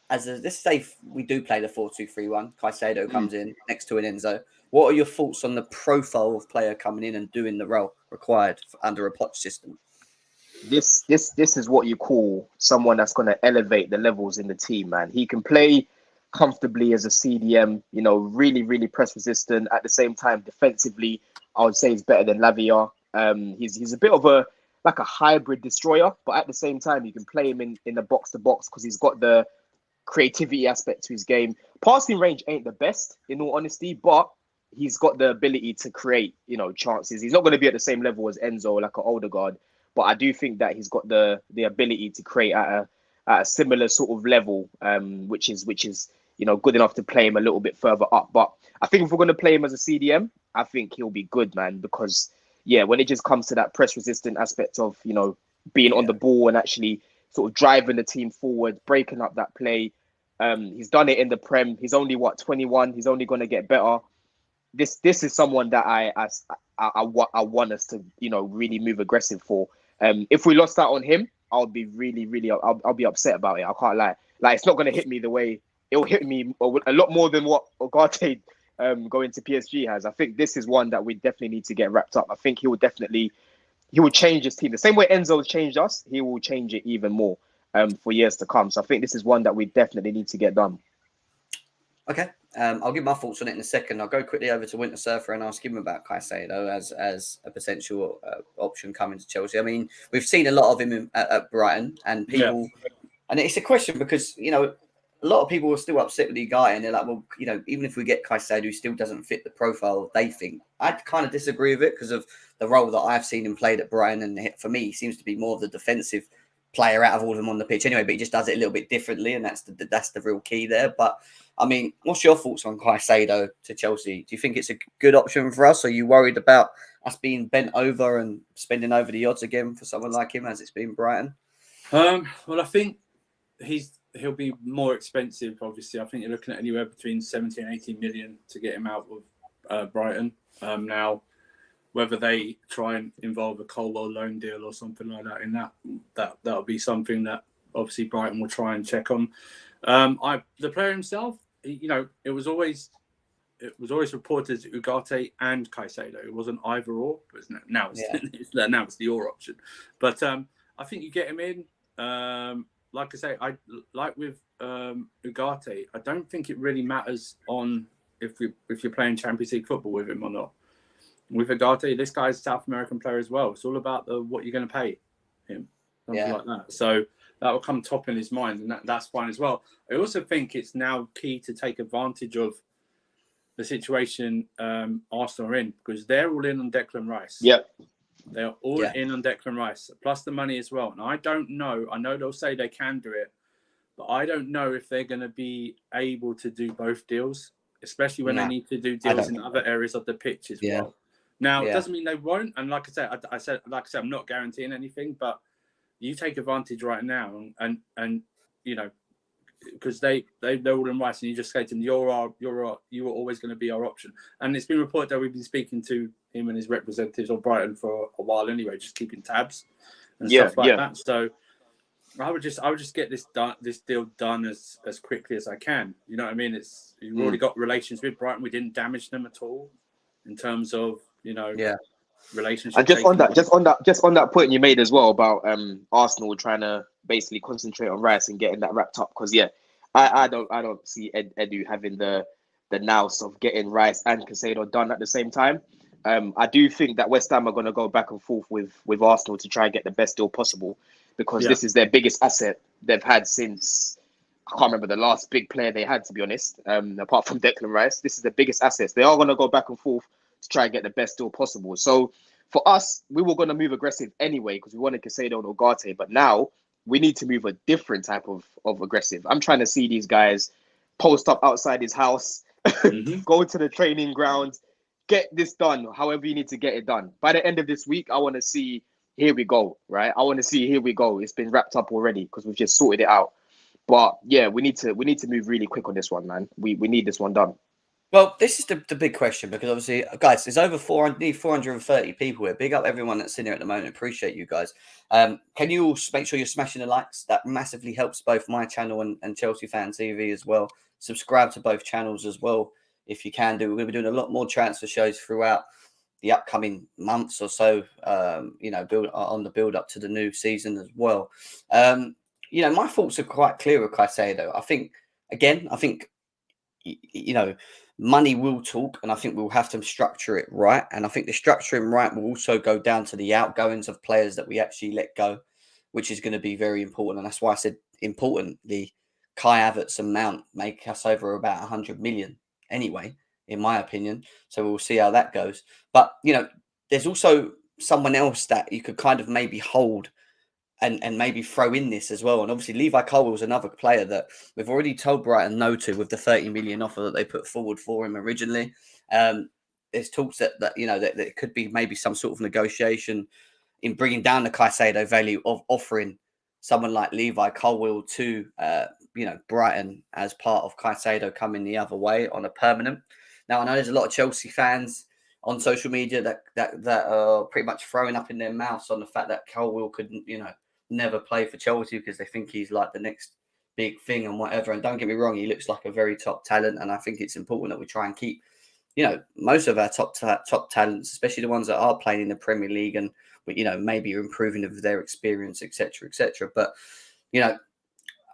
let's say we do play the 4-2-3-1, Caicedo comes in next to an Enzo. What are your thoughts on the profile of player coming in and doing the role required under a Poch system? This is what you call someone that's going to elevate the levels in the team, man. He can play comfortably as a CDM, really, really press resistant. At the same time, defensively, I would say he's better than Lavia. He's a bit of a hybrid destroyer, but at the same time, you can play him in the box to box because he's got the creativity aspect to his game. Passing range ain't the best, in all honesty, but he's got the ability to create, chances. He's not going to be at the same level as Enzo, like an older guard, but I do think that he's got the ability to create at a similar sort of level, which is good enough to play him a little bit further up. But I think if we're going to play him as a CDM, I think he'll be good, man, because when it just comes to that press resistant aspect of being on the ball and actually sort of driving the team forward, breaking up that play. He's done it in the Prem. He's only 21. He's only going to get better. This is someone that I want us to really move aggressive for. If we lost out on him, I'll be really I'll be upset about it. I can't lie. Like, it's not going to hit me the way it'll hit me a lot more than what Ugarte going to PSG has. I think this is one that we definitely need to get wrapped up. I think he will change his team the same way Enzo changed us. He will change it even more for years to come. So I think this is one that we definitely need to get done. Okay, I'll give my thoughts on it in a second. I'll go quickly over to Winter Surfer and ask him about Caicedo as a potential option coming to Chelsea. I mean, we've seen a lot of him at Brighton, and people, and it's a question because a lot of people are still upset with Ugarte, and they're like, well, even if we get Caicedo, who still doesn't fit the profile they think. I'd kind of disagree with it because of the role that I've seen him played at Brighton, and for me, he seems to be more of the defensive player out of all of them on the pitch anyway, but he just does it a little bit differently, and that's the real key there. But I mean, what's your thoughts on Caicedo to Chelsea? Do you think it's a good option for us? Are you worried about us being bent over and spending over the odds again for someone like him as it's been Brighton? Well, I think he'll be more expensive, obviously. I think you're looking at anywhere between 70 and 80 million to get him out of Brighton. Now, whether they try and involve a Colwell loan deal or something like that in that'll be something that obviously Brighton will try and check on. The player himself, it was always reported as Ugarte and Caicedo. It wasn't either or, but now it's the or option. But I think you get him in. Like I say, like with Ugarte, I don't think it really matters on if you're playing Champions League football with him or not. With Ugarte, this guy's a South American player as well. It's all about what you're going to pay him, something like that. So that will come top in his mind, and that's fine as well. I also think it's now key to take advantage of the situation Arsenal are in, because they're all in on Declan Rice. Yep. They're all in on Declan Rice, plus the money as well. And I don't know. I know they'll say they can do it, but I don't know if they're going to be able to do both deals, especially when they need to do deals in other areas of the pitch as well. Now, it doesn't mean they won't. And like I said, I'm not guaranteeing anything, but you take advantage right now, and because they're all in Rice, and you just say to them, you are always going to be our option. And it's been reported that we've been speaking to him and his representatives on Brighton for a while anyway, just keeping tabs and stuff like that. So I would just get this deal done as quickly as I can. You know what I mean? You've already got relations with Brighton. We didn't damage them at all in terms of relationship. And just on that point you made as well about Arsenal trying to basically concentrate on Rice and getting that wrapped up, because I don't see Edu having the nous of getting Rice and Caicedo done at the same time. I do think that West Ham are going to go back and forth with Arsenal to try and get the best deal possible, because this is their biggest asset they've had since I can't remember the last big player they had, to be honest, apart from Declan Rice. This is the biggest assets. They are going to go back and forth to try and get the best deal possible. So for us, we were going to move aggressive anyway because we wanted Caicedo and Ugarte. But now we need to move a different type of aggressive. I'm trying to see these guys post up outside his house, go to the training grounds, get this done however you need to get it done. By the end of this week, I want to see, here we go, right? I want to see, here we go. It's been wrapped up already because we've just sorted it out. But yeah, we need to move really quick on this one, man. We need this one done. Well, this is the big question because obviously, guys, there's over 430 people here. Big up everyone that's in here at the moment. Appreciate you guys. Can you all make sure you're smashing the likes? That massively helps both my channel and Chelsea Fan TV as well. Subscribe to both channels as well if you can do. We're going to be doing a lot more transfer shows throughout the upcoming months or so. On the build up to the new season as well. My thoughts are quite clear with Caicedo. I think money will talk, and I think we'll have to structure it right. And I think the structuring right will also go down to the outgoings of players that we actually let go, which is going to be very important. And that's why I said important. The Kai Havertz and Mount make us over about 100 million anyway, in my opinion. So we'll see how that goes. But, there's also someone else that you could kind of maybe hold and maybe throw in this as well. And obviously Levi Colwill's another player that we've already told Brighton no to with the 30 million offer that they put forward for him originally. There's talks that it could be maybe some sort of negotiation in bringing down the Caicedo value of offering someone like Levi Colwill to Brighton as part of Caicedo coming the other way on a permanent. Now I know there's a lot of Chelsea fans on social media that are pretty much throwing up in their mouths on the fact that Colwill could never play for Chelsea because they think he's like the next big thing and whatever. And don't get me wrong, he looks like a very top talent. And I think it's important that we try and keep, most of our top talents, especially the ones that are playing in the Premier League and, maybe improving of their experience, etc., etc. But,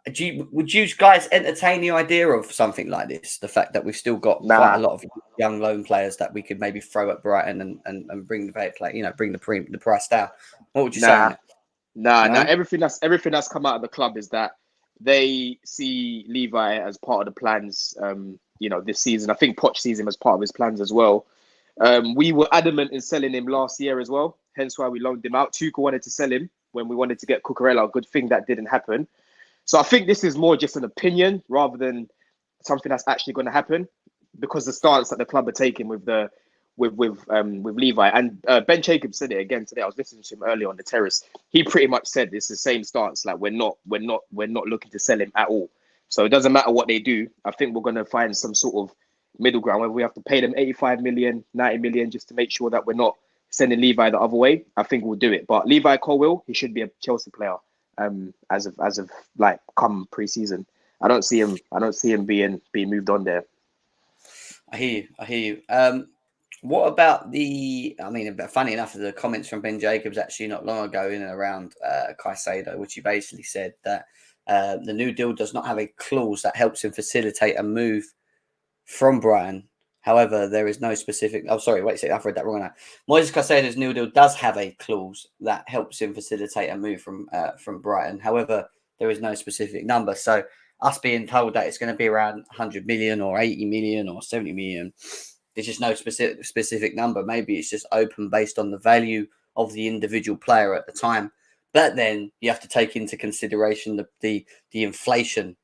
would you guys entertain the idea of something like this? The fact that we've still got quite a lot of young loan players that we could maybe throw at Brighton and bring the price down. What would you say? No? Everything that's come out of the club is that they see Levi as part of the plans. This season, I think Poch sees him as part of his plans as well. We were adamant in selling him last year as well, hence why we loaned him out. Tuchel wanted to sell him when we wanted to get Cucurella. Good thing that didn't happen. So I think this is more just an opinion rather than something that's actually going to happen, because the stance that the club are taking with Levi and Ben Jacobs said it again today. I was listening to him earlier on the terrace. He pretty much said it's the same stance. Like we're not looking to sell him at all. So it doesn't matter what they do. I think we're going to find some sort of middle ground where we have to pay them 85 million, 90 million just to make sure that we're not sending Levi the other way. I think we'll do it. But Levi Colwill, he should be a Chelsea player. As of like come pre-season, I don't see him being moved on there. I hear you. What about funny enough, the comments from Ben Jacobs actually not long ago in and around Caicedo, which he basically said that the new deal does not have a clause that helps him facilitate a move from Brighton. However, there is no specific... Oh, sorry, wait a second. I've read that wrong now. Moises Caicedo's new deal does have a clause that helps him facilitate a move from Brighton. However, there is no specific number. So us being told that it's going to be around 100 million or 80 million or 70 million, there's just no specific number. Maybe it's just open based on the value of the individual player at the time. But then you have to take into consideration the inflation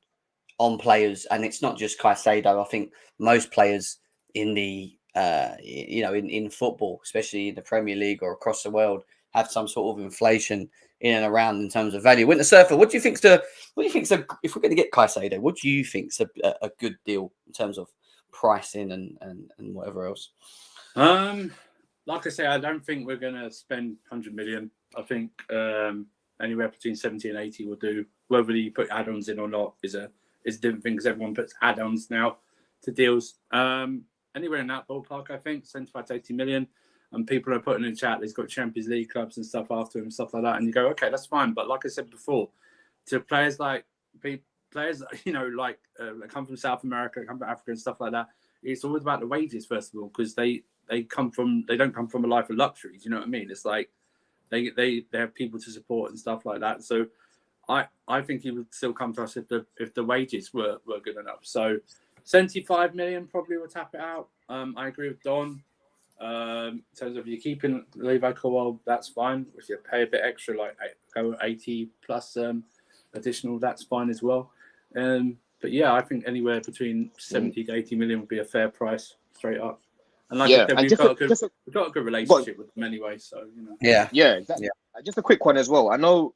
on players. And it's not just Caicedo. I think most players in the in football, especially in the Premier League or across the world, have some sort of inflation in and around in terms of value. Winter Surfer, what do you think's if we're going to get Caicedo, what do you think's a good deal in terms of pricing and whatever else? Like I say, I don't think we're going to spend 100 million. I think anywhere between 70 and 80 will do. Whether you put add-ons in or not is a different thing, because everyone puts add-ons now to deals. Anywhere in that ballpark, I think 75 to 80 million. And people are putting in chat, he's got Champions League clubs and stuff after him, stuff like that. And you go, okay, that's fine. But like I said before, to players that come from South America, come from Africa and stuff like that, it's always about the wages, first of all, because they don't come from a life of luxuries. You know what I mean? It's like they have people to support and stuff like that. So I think he would still come to us if the wages were good enough. So 75 million probably would tap it out. I agree with Don. In terms of you keeping Levi Colwill, that's fine. If you pay a bit extra, like 80 plus additional, that's fine as well. But yeah, I think anywhere between 70 to 80 million would be a fair price straight up. And like I said, we've got a good relationship with them anyway. So Yeah, exactly. Yeah. Just a quick one as well. I know.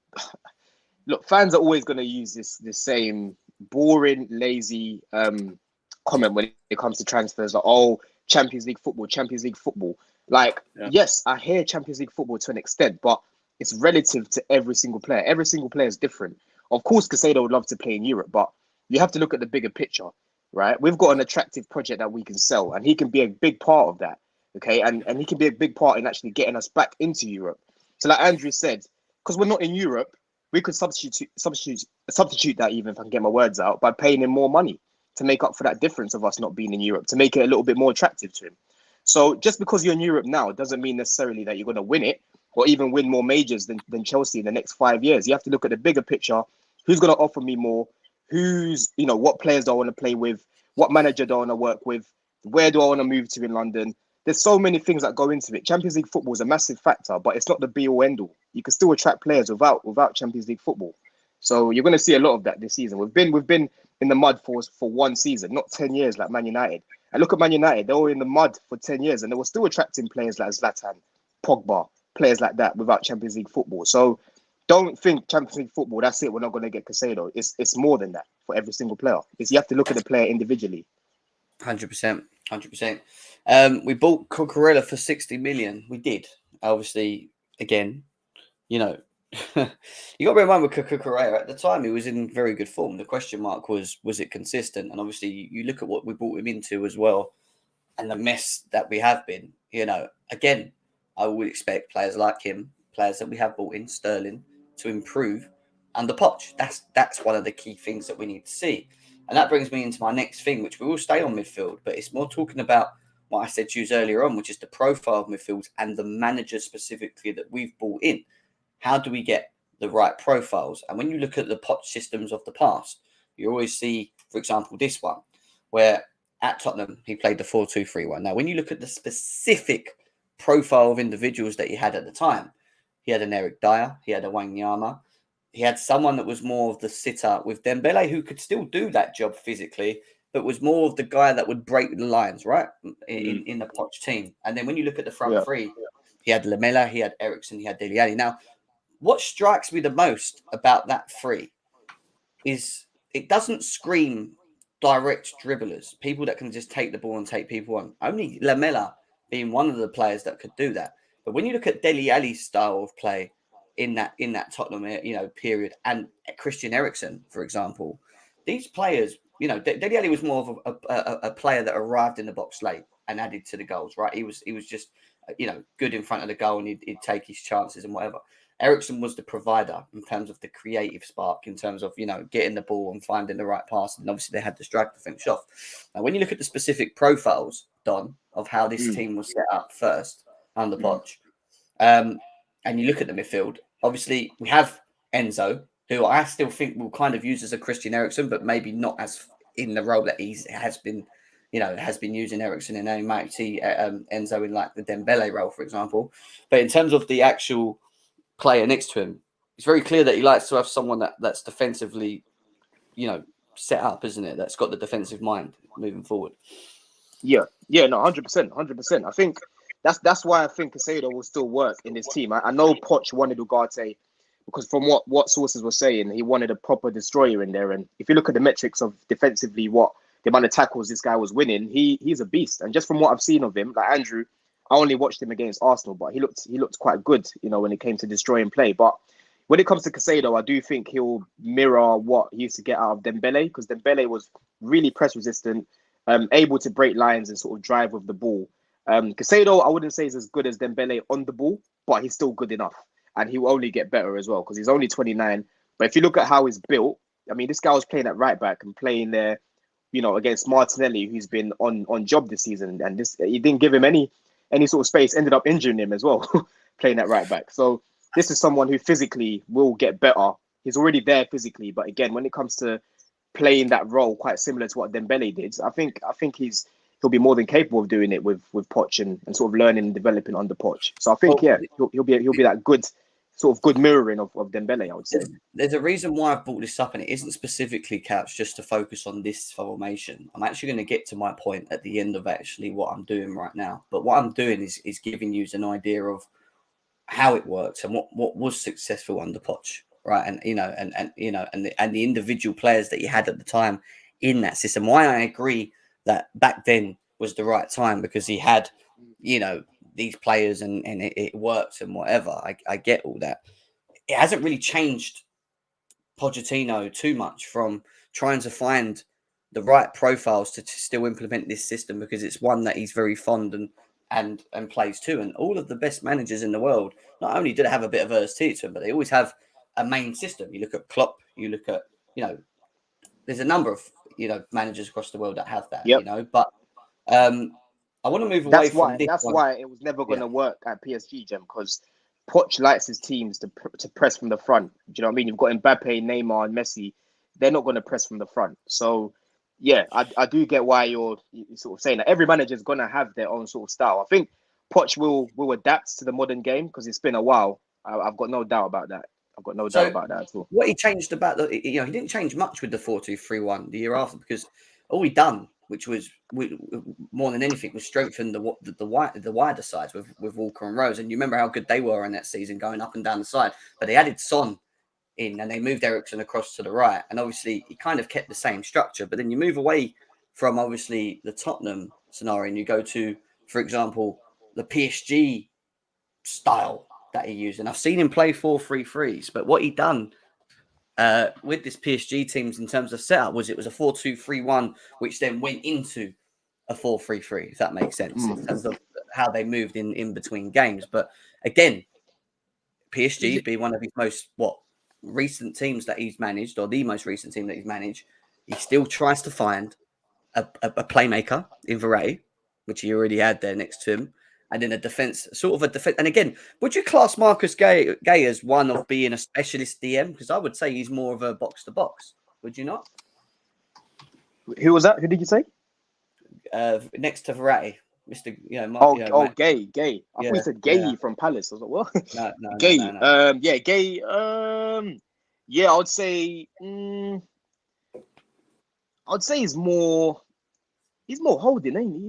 Look, fans are always going to use this same boring, lazy comment when it comes to transfers. Like, oh, Champions League football. Like, yes, I hear Champions League football to an extent, but it's relative to every single player. Every single player is different. Of course, Caicedo would love to play in Europe, but you have to look at the bigger picture, right? We've got an attractive project that we can sell, and he can be a big part of that, okay? And he can be a big part in actually getting us back into Europe. So like Andrew said, because we're not in Europe, we could substitute that, even if I can get my words out, by paying him more money to make up for that difference of us not being in Europe, to make it a little bit more attractive to him. So just because you're in Europe now doesn't mean necessarily that you're going to win it or even win more majors than Chelsea in the next 5 years. You have to look at the bigger picture. Who's going to offer me more? What players do I want to play with? What manager do I want to work with? Where do I want to move to in London? There's so many things that go into it. Champions League football is a massive factor, but it's not the be all end all. You can still attract players without Champions League football. So you're going to see a lot of that this season. We've been in the mud for 1 season, not 10 years like Man United. And look at Man United; they were in the mud for 10 years, and they were still attracting players like Zlatan, Pogba, players like that without Champions League football. So don't think Champions League football, that's it. We're not going to get Caicedo. It's more than that for every single player. You have to look at the player individually. 100%. We bought Cucurella for 60 million. We did. Obviously, again, you got to bear in mind with Cucurella at the time, he was in very good form. The question mark was it consistent? And obviously, you look at what we brought him into as well, and the mess that we have been. Again, I would expect players like him, players that we have brought in, Sterling, to improve under Poch. That's one of the key things that we need to see. And that brings me into my next thing, which we will stay on midfield, but it's more talking about what I said to you earlier on, which is the profile of midfield and the manager specifically that we've brought in. How do we get the right profiles? And when you look at the Poch systems of the past, you always see, for example, this one, where at Tottenham, he played the 4-2-3-1. Now, when you look at the specific profile of individuals that he had at the time, he had an Eric Dyer, he had a Wanyama, he had someone that was more of the sitter with Dembele, who could still do that job physically, but was more of the guy that would break the lines, right, in the Poch team. And then when you look at the front three, he had Lamela, he had Eriksen, he had Dele Alli. Now, what strikes me the most about that three is it doesn't scream direct dribblers, people that can just take the ball and take people on. Only Lamela being one of the players that could do that. But when you look at Dele Alli's style of play in that Tottenham period, and Christian Eriksen, for example, these players, Dele Alli was more of a player that arrived in the box late and added to the goals, right? He was just good in front of the goal, and he'd take his chances and whatever. Eriksen was the provider in terms of the creative spark, in terms of, getting the ball and finding the right pass. And obviously they had the striker to finish off. Now, when you look at the specific profiles, Don, of how this team was set up first under Poch, and you look at the midfield, obviously we have Enzo, who I still think will kind of use as a Christian Eriksen, but maybe not as in the role that he has been using Eriksen in. And you might see Enzo in like the Dembele role, for example. But in terms of the actual player next to him, it's very clear that he likes to have someone that's defensively, set up, isn't it? That's got the defensive mind moving forward. Yeah, no, 100%. I think that's why I think Caicedo will still work in this team. I know Poch wanted Ugarte because from what sources were saying, he wanted a proper destroyer in there. And if you look at the metrics of defensively, what the amount of tackles this guy was winning, he's a beast. And just from what I've seen of him, like Andrew, I only watched him against Arsenal, but he looked quite good, when it came to destroying play. But when it comes to Caicedo, I do think he'll mirror what he used to get out of Dembele, because Dembele was really press resistant, able to break lines and sort of drive with the ball. Caicedo, I wouldn't say is as good as Dembele on the ball, but he's still good enough. And he'll only get better as well, because he's only 29. But if you look at how he's built, I mean, this guy was playing at right back and playing there, against Martinelli, who's been on job this season. And he didn't give him any sort of space, ended up injuring him as well, playing at right back. So this is someone who physically will get better He's already there physically, but again, when it comes to playing that role, quite similar to what Dembele did, I think he'll be more than capable of doing it with Poch and sort of learning and developing under Poch. So I think he'll be that good sort of good mirroring of Dembele, I would say. There's a reason why I've brought this up, and it isn't specifically couched just to focus on this formation. I'm actually going to get to my point at the end of actually what I'm doing right now. But what I'm doing is giving you an idea of how it works and what was successful under Poch, right? And the individual players that he had at the time in that system. Why I agree that back then was the right time, because he had, these players and it worked and whatever. I get all that. It hasn't really changed Pochettino too much from trying to find the right profiles to still implement this system, because it's one that he's very fond and plays too. And all of the best managers in the world, not only do they have a bit of versatility to them, but they always have a main system. You look at Klopp, you look at, there's a number of, managers across the world that have that, but I want to move away from this. That's why it was never going to work at PSG, Jem, because Poch likes his teams to press from the front. Do you know what I mean? You've got Mbappe, Neymar, and Messi. They're not going to press from the front. So, yeah, I do get why you're sort of saying that. Every manager is going to have their own sort of style. I think Poch will adapt to the modern game because it's been a while. I've got no doubt about that. I've got no doubt about that at all. What he changed about he didn't change much with the 4-2-3-1 the year after, because all he done, which was more than anything, was strengthen the wider sides with Walker and Rose. And you remember how good they were in that season, going up and down the side. But they added Son in, and they moved Eriksen across to the right. And obviously, he kind of kept the same structure. But then you move away from obviously the Tottenham scenario, and you go to, for example, the PSG style that he used. And I've seen him play 4-3-3s, but what he done with this PSG teams in terms of setup was it was a 4-2-3-1, which then went into a 4-3-3, if that makes sense, in terms of how they moved in between games. But again, PSG be one of his most recent teams that he's managed, or the most recent team that he's managed, he still tries to find a playmaker in Verratti, which he already had there next to him. And then a defense. And again, would you class Marcus Gay as one of being a specialist DM? Because I would say he's more of a box to box. Would you not? Who was that? Who did you say? Next to Verratti, Mr. Gay. I thought you said Gay from Palace. I was like, what? No, Gay. No. Gay. I would say. I'd say he's more holding, ain't he?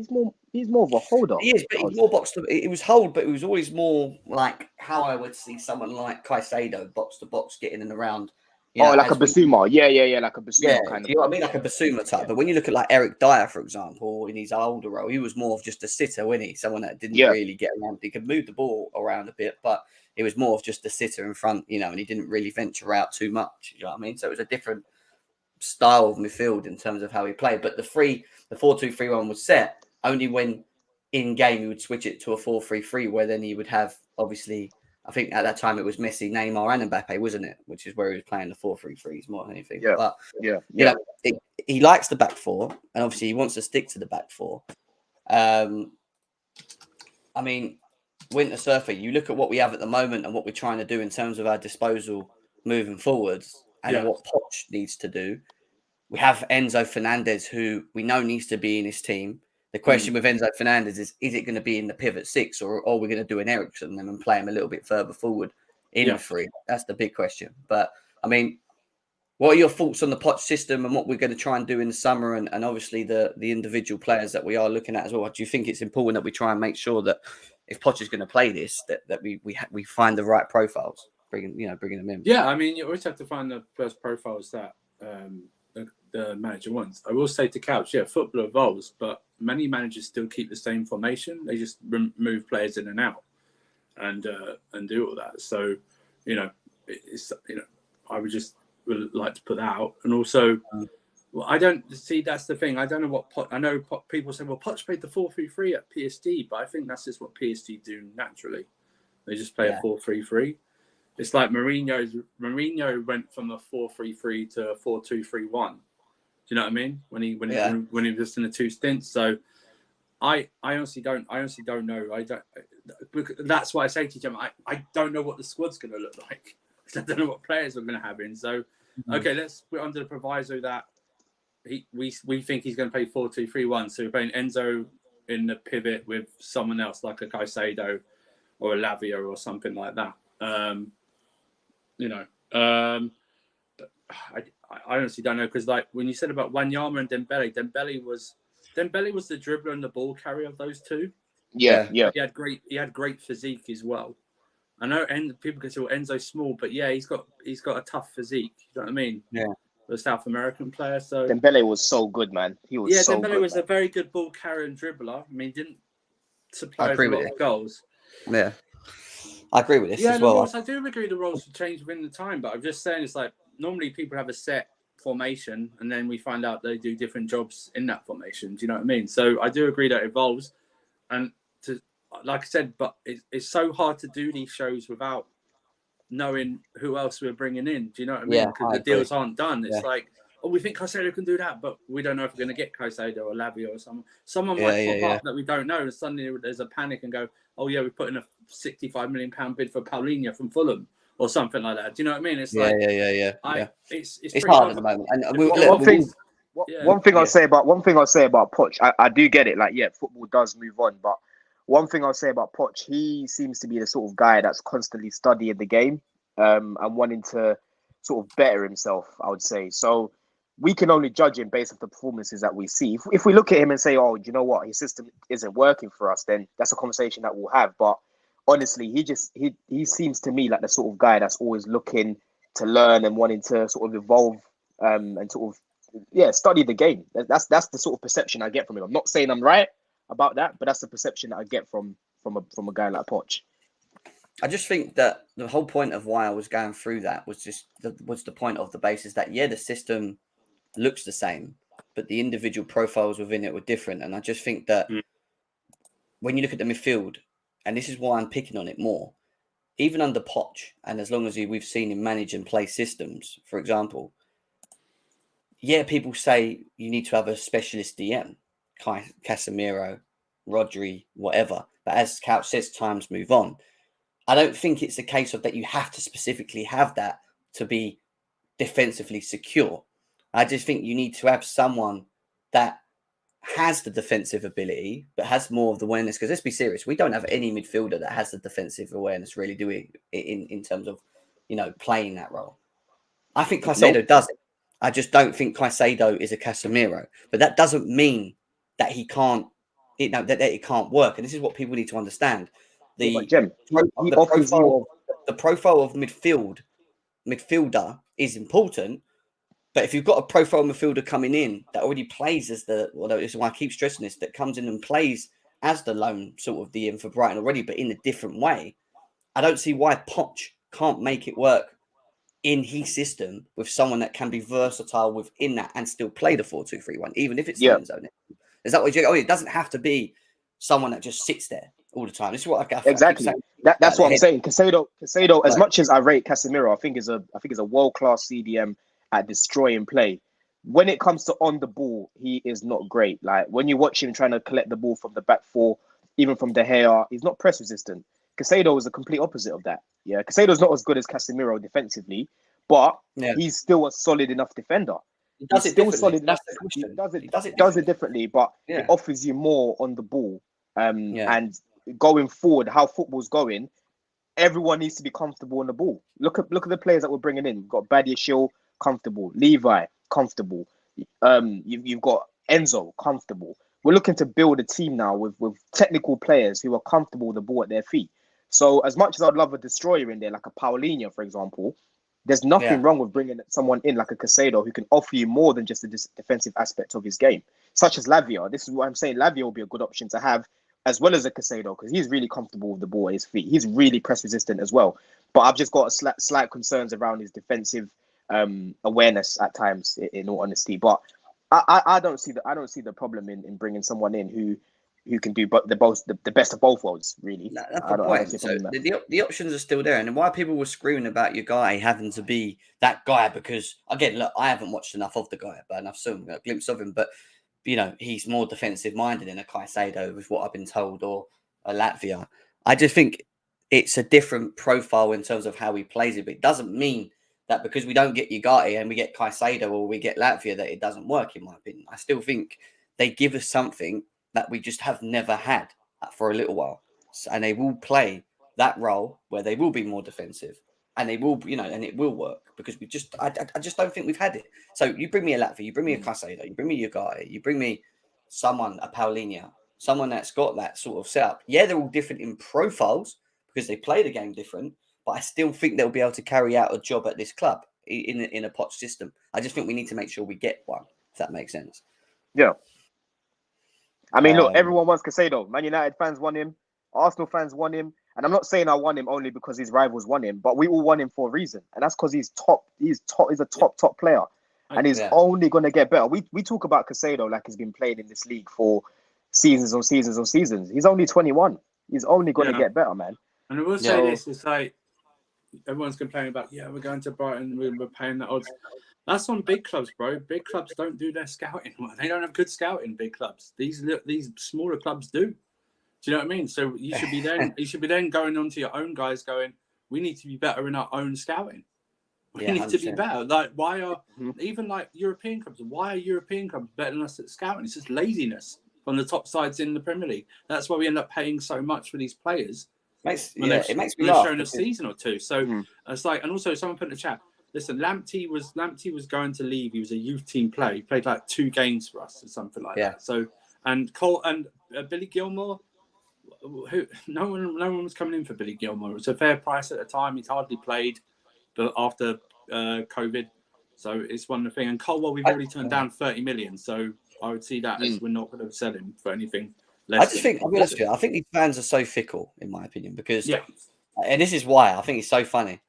He's more of a holder. He is, but he's more box to. It was hold, but it was always more like how I would see someone like Caicedo box to box getting in and around. Like a Basuma. Yeah, like a Basuma kind of. You know what I mean? Like a Basuma type. But when you look at like Eric Dyer, for example, in his older role, he was more of just a sitter, wasn't he? Someone that didn't really get around. He could move the ball around a bit, but it was more of just a sitter in front, and he didn't really venture out too much. You know what I mean? So it was a different style of midfield in terms of how he played. But the 4-2-3-1 was set only when in game he would switch it to a 4-3-3, where then he would have, obviously, I think at that time it was Messi, Neymar, and Mbappe, wasn't it? Which is where he was playing the 4-3-3s more than anything. Yeah. But he likes the back four, and obviously he wants to stick to the back four. I mean, Winter Surfer, you look at what we have at the moment and what we're trying to do in terms of our disposal moving forwards, and what Poch needs to do. We have Enzo Fernandez, who we know needs to be in his team. The question with Enzo Fernandez is it going to be in the pivot 6, or are we going to do an Eriksen and play him a little bit further forward in the 3? That's the big question. But, I mean, what are your thoughts on the Poch system and what we're going to try and do in the summer, and obviously the individual players that we are looking at as well? Do you think it's important that we try and make sure that if Poch is going to play this, that we find the right profiles, bringing them in? Yeah, I mean, you always have to find the first profiles that the manager wants. I will say to Couch, football evolves, but many managers still keep the same formation. They just move players in and out, and do all that. So, I would like to put that out. And also, I don't see, that's the thing. I don't know what I know. People say, well, Poch played the 4-3-3 at PSG, but I think that's just what PSG do naturally. They just play a 4-3-3. It's like Mourinho went from a 4-3-3 to a 4-2-3-1. Do you know what I mean? When he was just in the 2 stints. So I honestly don't know. That's why I say to you, Jim, I don't know what the squad's going to look like. I don't know what players we're going to have in. So, okay, let's put under the proviso that we think he's going to play 4-2-3-1. So we're playing Enzo in the pivot with someone else like a Caicedo or a Lavia or something like that. I honestly don't know, because like when you said about Wanyama and Dembele was the dribbler and the ball carrier of those two. Yeah. He had great physique as well. I know people consider Enzo small, but yeah, he's got a tough physique. You know what I mean? Yeah. The South American player. So Dembele was so good, man. He was so Dembele good, was man. a very good ball carrier and dribbler. I mean, didn't supply a lot of goals. Yeah. I agree with this as well. I do agree the roles have changed within the time, but I'm just saying it's like normally people have a set formation and then we find out they do different jobs in that formation. Do you know what I mean? So I do agree that it evolves. And like I said, but it's so hard to do these shows without knowing who else we're bringing in. Do you know what I mean? Because the deals aren't done. It's like, oh, we think Caicedo can do that, but we don't know if we're going to get Caicedo or Lavia or someone. Someone might pop up that we don't know, and suddenly there's a panic and go, oh yeah, we put in a £65 million bid for Paulinho from Fulham or something like that. Do you know what I mean? It's It's hard at the moment. And one thing I'll say about Poch, I do get it. Like, yeah, football does move on, but one thing I'll say about Poch, he seems to be the sort of guy that's constantly studying the game and wanting to sort of better himself, I would say. So we can only judge him based on the performances that we see. If we look at him and say, oh, you know what, his system isn't working for us, then that's a conversation that we'll have. But honestly, he seems to me like the sort of guy that's always looking to learn and wanting to sort of evolve and sort of, study the game. That's the sort of perception I get from him. I'm not saying I'm right about that, but that's the perception that I get from a guy like Poch. I just think that the whole point of why I was going through that was just the point of the basis that the system looks the same, but the individual profiles within it were different. And I just think that when you look at the midfield, and this is why I'm picking on it more, even under Poch, and as long as we've seen him manage and play systems, for example, people say you need to have a specialist DM, Casemiro, Rodri, whatever. But as Couch says, times move on. I don't think it's a case of that you have to specifically have that to be defensively secure. I just think you need to have someone that has the defensive ability, but has more of the awareness. Because let's be serious, we don't have any midfielder that has the defensive awareness, really, do we? In terms of, playing that role. I think Caicedo does it. I just don't think Caicedo is a Casemiro. But that doesn't mean that he can't, that it can't work. And this is what people need to understand. The profile of midfielder is important. But if you've got a profile midfielder coming in that already plays as this is why I keep stressing this, that comes in and plays as the lone sort of DM for Brighton already, but in a different way, I don't see why Poch can't make it work in his system with someone that can be versatile within that and still play the 4-2-3-1, even if it's zone. Is that what you? Oh, it doesn't have to be someone that just sits there all the time. This is what I exactly. That's what I'm saying. Caicedo, as much as I rate Casemiro, I think is a world-class CDM at destroying play. When it comes to on the ball, he is not great. Like when you watch him trying to collect the ball from the back four, even from De Gea, he's not press resistant. Caicedo is the complete opposite of that. Yeah, Caicedo's not as good as Casemiro defensively, but he's still a solid enough defender. He does it differently. That's the question. He does it differently, but it offers you more on the ball. And going forward, how football's going, everyone needs to be comfortable on the ball. Look at the players that we're bringing in. We've got Badiashile, comfortable. Levi, comfortable. You've got Enzo, comfortable. We're looking to build a team now with technical players who are comfortable with the ball at their feet. So as much as I'd love a destroyer in there, like a Paulinho, for example, there's nothing wrong with bringing someone in like a Caicedo who can offer you more than just the defensive aspect of his game, such as Lavia. This is what I'm saying. Lavia will be a good option to have as well as a Caicedo because he's really comfortable with the ball at his feet. He's really press resistant as well. But I've just got slight concerns around his defensive awareness at times, in all honesty. But I don't see the problem in bringing someone in who can do the best of both worlds, really. That's the point. So the options are still there. And why people were screaming about your guy having to be that guy, because, again, look, I haven't watched enough of the guy, but I've seen a glimpse of him. But, he's more defensive-minded than a Caicedo, with what I've been told, or a Latvia. I just think it's a different profile in terms of how he plays it. But it doesn't mean that because we don't get Ugarte and we get Caicedo or we get Latvia that it doesn't work, in my opinion. I still think they give us something that we just have never had for a little while. And they will play that role where they will be more defensive. And they will, and it will work because I just don't think we've had it. So you bring me a Latvia, you bring me a Caicedo, you bring me Ugarte, you bring me a Paulinho, someone that's got that sort of setup. Yeah, they're all different in profiles because they play the game different, but I still think they'll be able to carry out a job at this club in a Poch system. I just think we need to make sure we get one, if that makes sense. Yeah. I mean, look, everyone wants Caicedo. Man United fans want him. Arsenal fans want him. And I'm not saying I want him only because his rivals want him, but we all want him for a reason. And that's because he's a top player. And he's only going to get better. We talk about Caicedo like he's been playing in this league for seasons on seasons on seasons. He's only 21. He's only going to get better, man. And I will say this, it's like, everyone's complaining about, we're going to Brighton, we're paying the odds. That's on big clubs, bro. Big clubs don't do their scouting. They don't have good scouting, big clubs. These smaller clubs do. Do you know what I mean? So you should be then going on to your own guys going, we need to be better in our own scouting. We need 100%. To be better. Like, why are even like European clubs, why are European clubs better than us at scouting? It's just laziness from the top sides in the Premier League. That's why we end up paying so much for these players. It makes me laugh. Shown a season or two. So it's like, and also someone put in the chat, listen, Lamptey was going to leave. He was a youth team player. He played like 2 games for us or something like that. So, and Cole and Billy Gilmore, no one was coming in for Billy Gilmore. It was a fair price at the time. He's hardly played, but after COVID, so it's one of the things. And Colwell, we've already turned down 30 million. So I would see that as we're not going to sell him for anything. I think these fans are so fickle, in my opinion, because, and this is why I think it's so funny.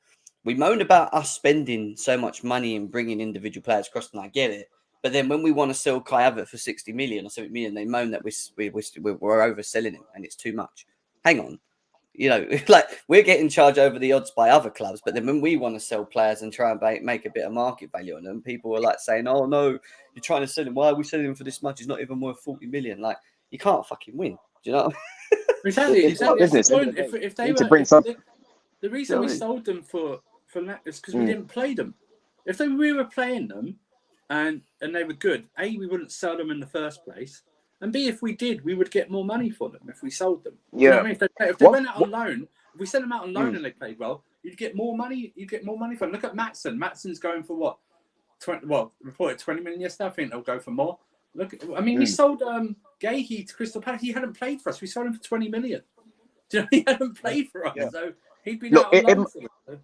We moan about us spending so much money and bringing individual players across, and I get it. But then when we want to sell Kai Havertz for 60 million or 70 million, they moan that we're overselling him and it's too much. Hang on. Like we're getting charged over the odds by other clubs. But then when we want to sell players and try and make a bit of market value on them, people are like saying, oh, no, you're trying to sell him. Why are we selling him for this much? He's not even worth 40 million. Like, you can't fucking win. Do you know? Exactly. Business, if they were, the reason we sold them for that is because we didn't play them. If we were playing them and they were good, A, we wouldn't sell them in the first place, and B, if we did, we would get more money for them if we sold them. Yeah. You know what I mean? If they went out on loan, if we sent them out on loan and they played well, you'd get more money. You'd get more money for them. Look at Maatsen. Maatsen's going for what? Reported 20 million yesterday. I think they'll go for more. Look, I mean, we sold Gahey to Crystal Palace. He hadn't played for us. We sold him for 20 million. Do you know, he hadn't played for us, so he'd been out on loan for us.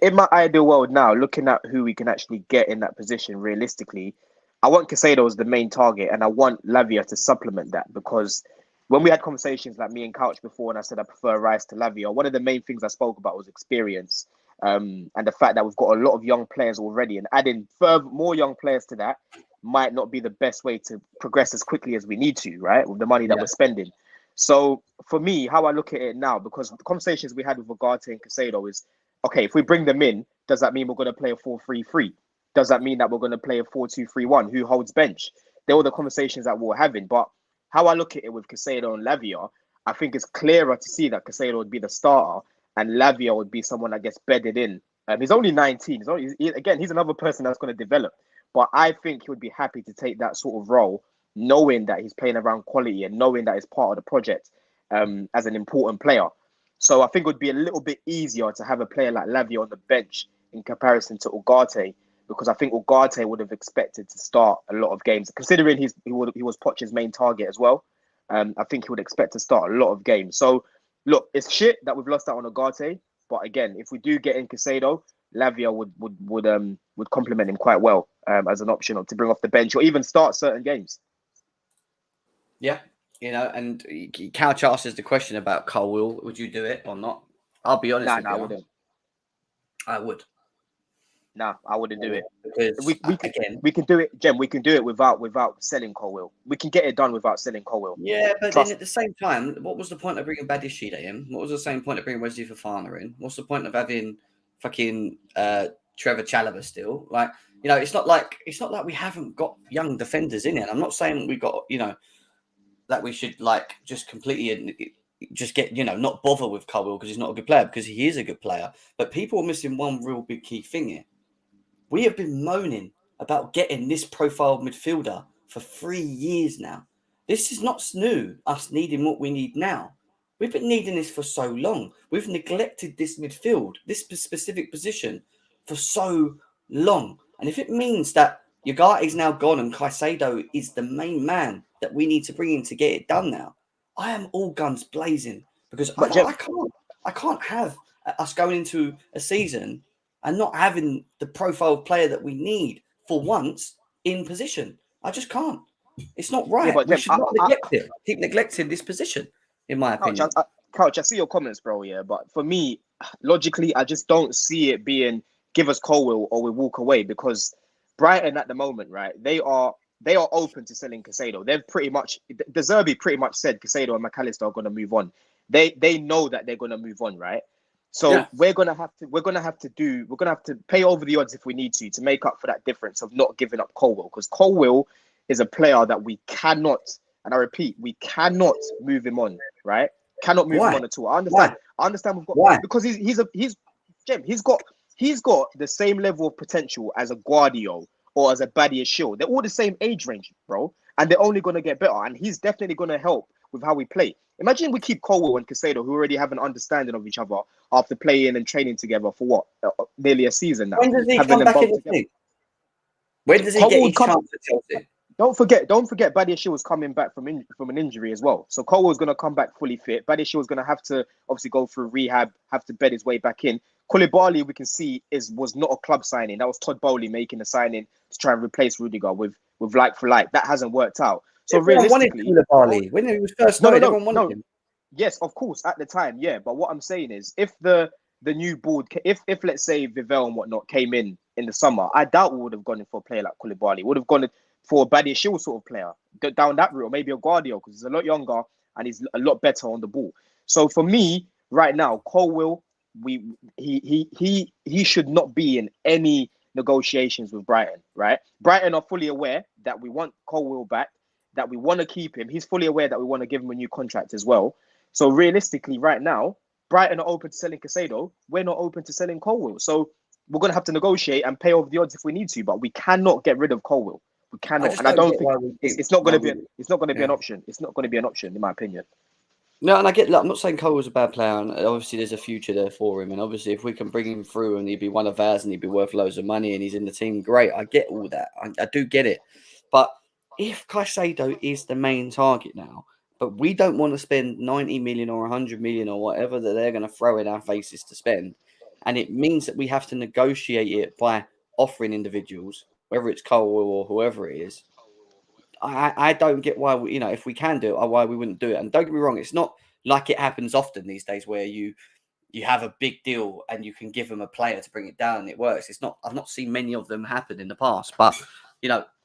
In my ideal world now, looking at who we can actually get in that position realistically, I want Caicedo as the main target and I want Lavia to supplement that, because when we had conversations like me and Couch before and I said I prefer Rice to Lavia, one of the main things I spoke about was experience and the fact that we've got a lot of young players already, and adding more young players to that might not be the best way to progress as quickly as we need to, right? With the money that we're spending. So for me, how I look at it now, because the conversations we had with Ugarte and Caicedo is, okay, if we bring them in, does that mean we're going to play a 4-3-3? Does that mean that we're going to play a 4-2-3-1? Who holds bench? They were the conversations that we were having. But how I look at it with Caicedo and Lavia, I think it's clearer to see that Caicedo would be the starter and Lavia would be someone that gets bedded in. He's only 19. He's another person that's going to develop. But I think he would be happy to take that sort of role, knowing that he's playing around quality and knowing that it's part of the project as an important player. So I think it would be a little bit easier to have a player like Lavia on the bench in comparison to Ugarte, because I think Ugarte would have expected to start a lot of games, considering he was Poch's main target as well. I think he would expect to start a lot of games. So look, it's shit that we've lost out on Ugarte, but again, if we do get in Caicedo, Lavia would complement him quite well as an option to bring off the bench or even start certain games. Yeah. And Couch asks us the question about Colwell. Would you do it or not? I'll be honest with you. I wouldn't. I would. No, I wouldn't do it. Because we can do it, Jem. We can do it without selling Colwell. We can get it done without selling Colwell. Yeah, but then at the same time, what was the point of bringing Badishida in? What was the same point of bringing Wesley Fofana in? What's the point of having fucking Trevor Chalobah still? Like, it's not like we haven't got young defenders in it. I'm not saying we got, that we should like just completely just get, not bother with Colwill because he's not a good player, because he is a good player. But people are missing one real big key thing here. We have been moaning about getting this profile midfielder for 3 years now. This is not new, us needing what we need now. We've been needing this for so long. We've neglected this midfield, this specific position, for so long. And if it means that Ugarte is now gone and Caicedo is the main man that we need to bring in to get it done now, I am all guns blazing, because I can't have us going into a season and not having the profile player that we need for once in position. I just can't. It's not right. Yeah, we should not neglect it. Keep neglecting this position, in my opinion. Couch, I see your comments, bro. Yeah, but for me, logically, I just don't see it being give us Colwill or we walk away, because Brighton at the moment, right? They are open to selling Caicedo. They've pretty much, De Zerbi pretty much said Caicedo and McAllister are going to move on. They know that they're going to move on, right? So we're gonna have to pay over the odds if we need to make up for that difference of not giving up Colwill, because Colwill is a player that we cannot, and I repeat, we cannot move him on, right? Cannot move him on at all. I understand we've got because he's got the same level of potential as a Guardiola or as a Badia Shield. They're all the same age range, bro, and they're only gonna get better. And he's definitely gonna help with how we play. Imagine we keep Colwill and Caicedo, who already have an understanding of each other after playing and training together for what, nearly a season now. When does he come back in the team? When does he get his chance at Chelsea? Don't forget, Badia Shield was coming back from an injury as well. So Colwill's going to come back fully fit. Badia Shield was going to have to obviously go through rehab, have to bed his way back in. Koulibaly, we can see, was not a club signing. That was Todd Bowley making the signing to try and replace Rudiger with like for like. That hasn't worked out. So realistically, Koulibaly when he was first started, everyone wanted him. Yes, of course, at the time, yeah. But what I'm saying is, if the new board, if let's say Vivell and whatnot came in the summer, I doubt we would have gone in for a player like Koulibaly. Would have gone for a Badia Shield sort of player down that route, maybe a Guardiola, because he's a lot younger and he's a lot better on the ball. So for me, right now, Colwill, he should not be in any negotiations with Brighton, right? Brighton are fully aware that we want Colwill back, that we want to keep him. He's fully aware that we want to give him a new contract as well. So realistically, right now, Brighton are open to selling Caicedo. We're not open to selling Colwill. So we're going to have to negotiate and pay over the odds if we need to, but we cannot get rid of Colwill. We cannot, and I don't think it's not going to be. It's not going to be an option. It's not going to be an option, in my opinion. No, and I get. Look, I'm not saying Colwill's a bad player, and obviously there's a future there for him. And obviously, if we can bring him through and he'd be one of ours and he'd be worth loads of money and he's in the team, great. I get all that. I do get it. But if Caicedo is the main target now, but we don't want to spend 90 million or 100 million or whatever that they're going to throw in our faces to spend, and it means that we have to negotiate it by offering individuals, whether it's Colwill or whoever it is, I don't get why we, if we can do it, why we wouldn't do it. And don't get me wrong, it's not like it happens often these days where you have a big deal and you can give them a player to bring it down and it works. It's not. I've not seen many of them happen in the past, but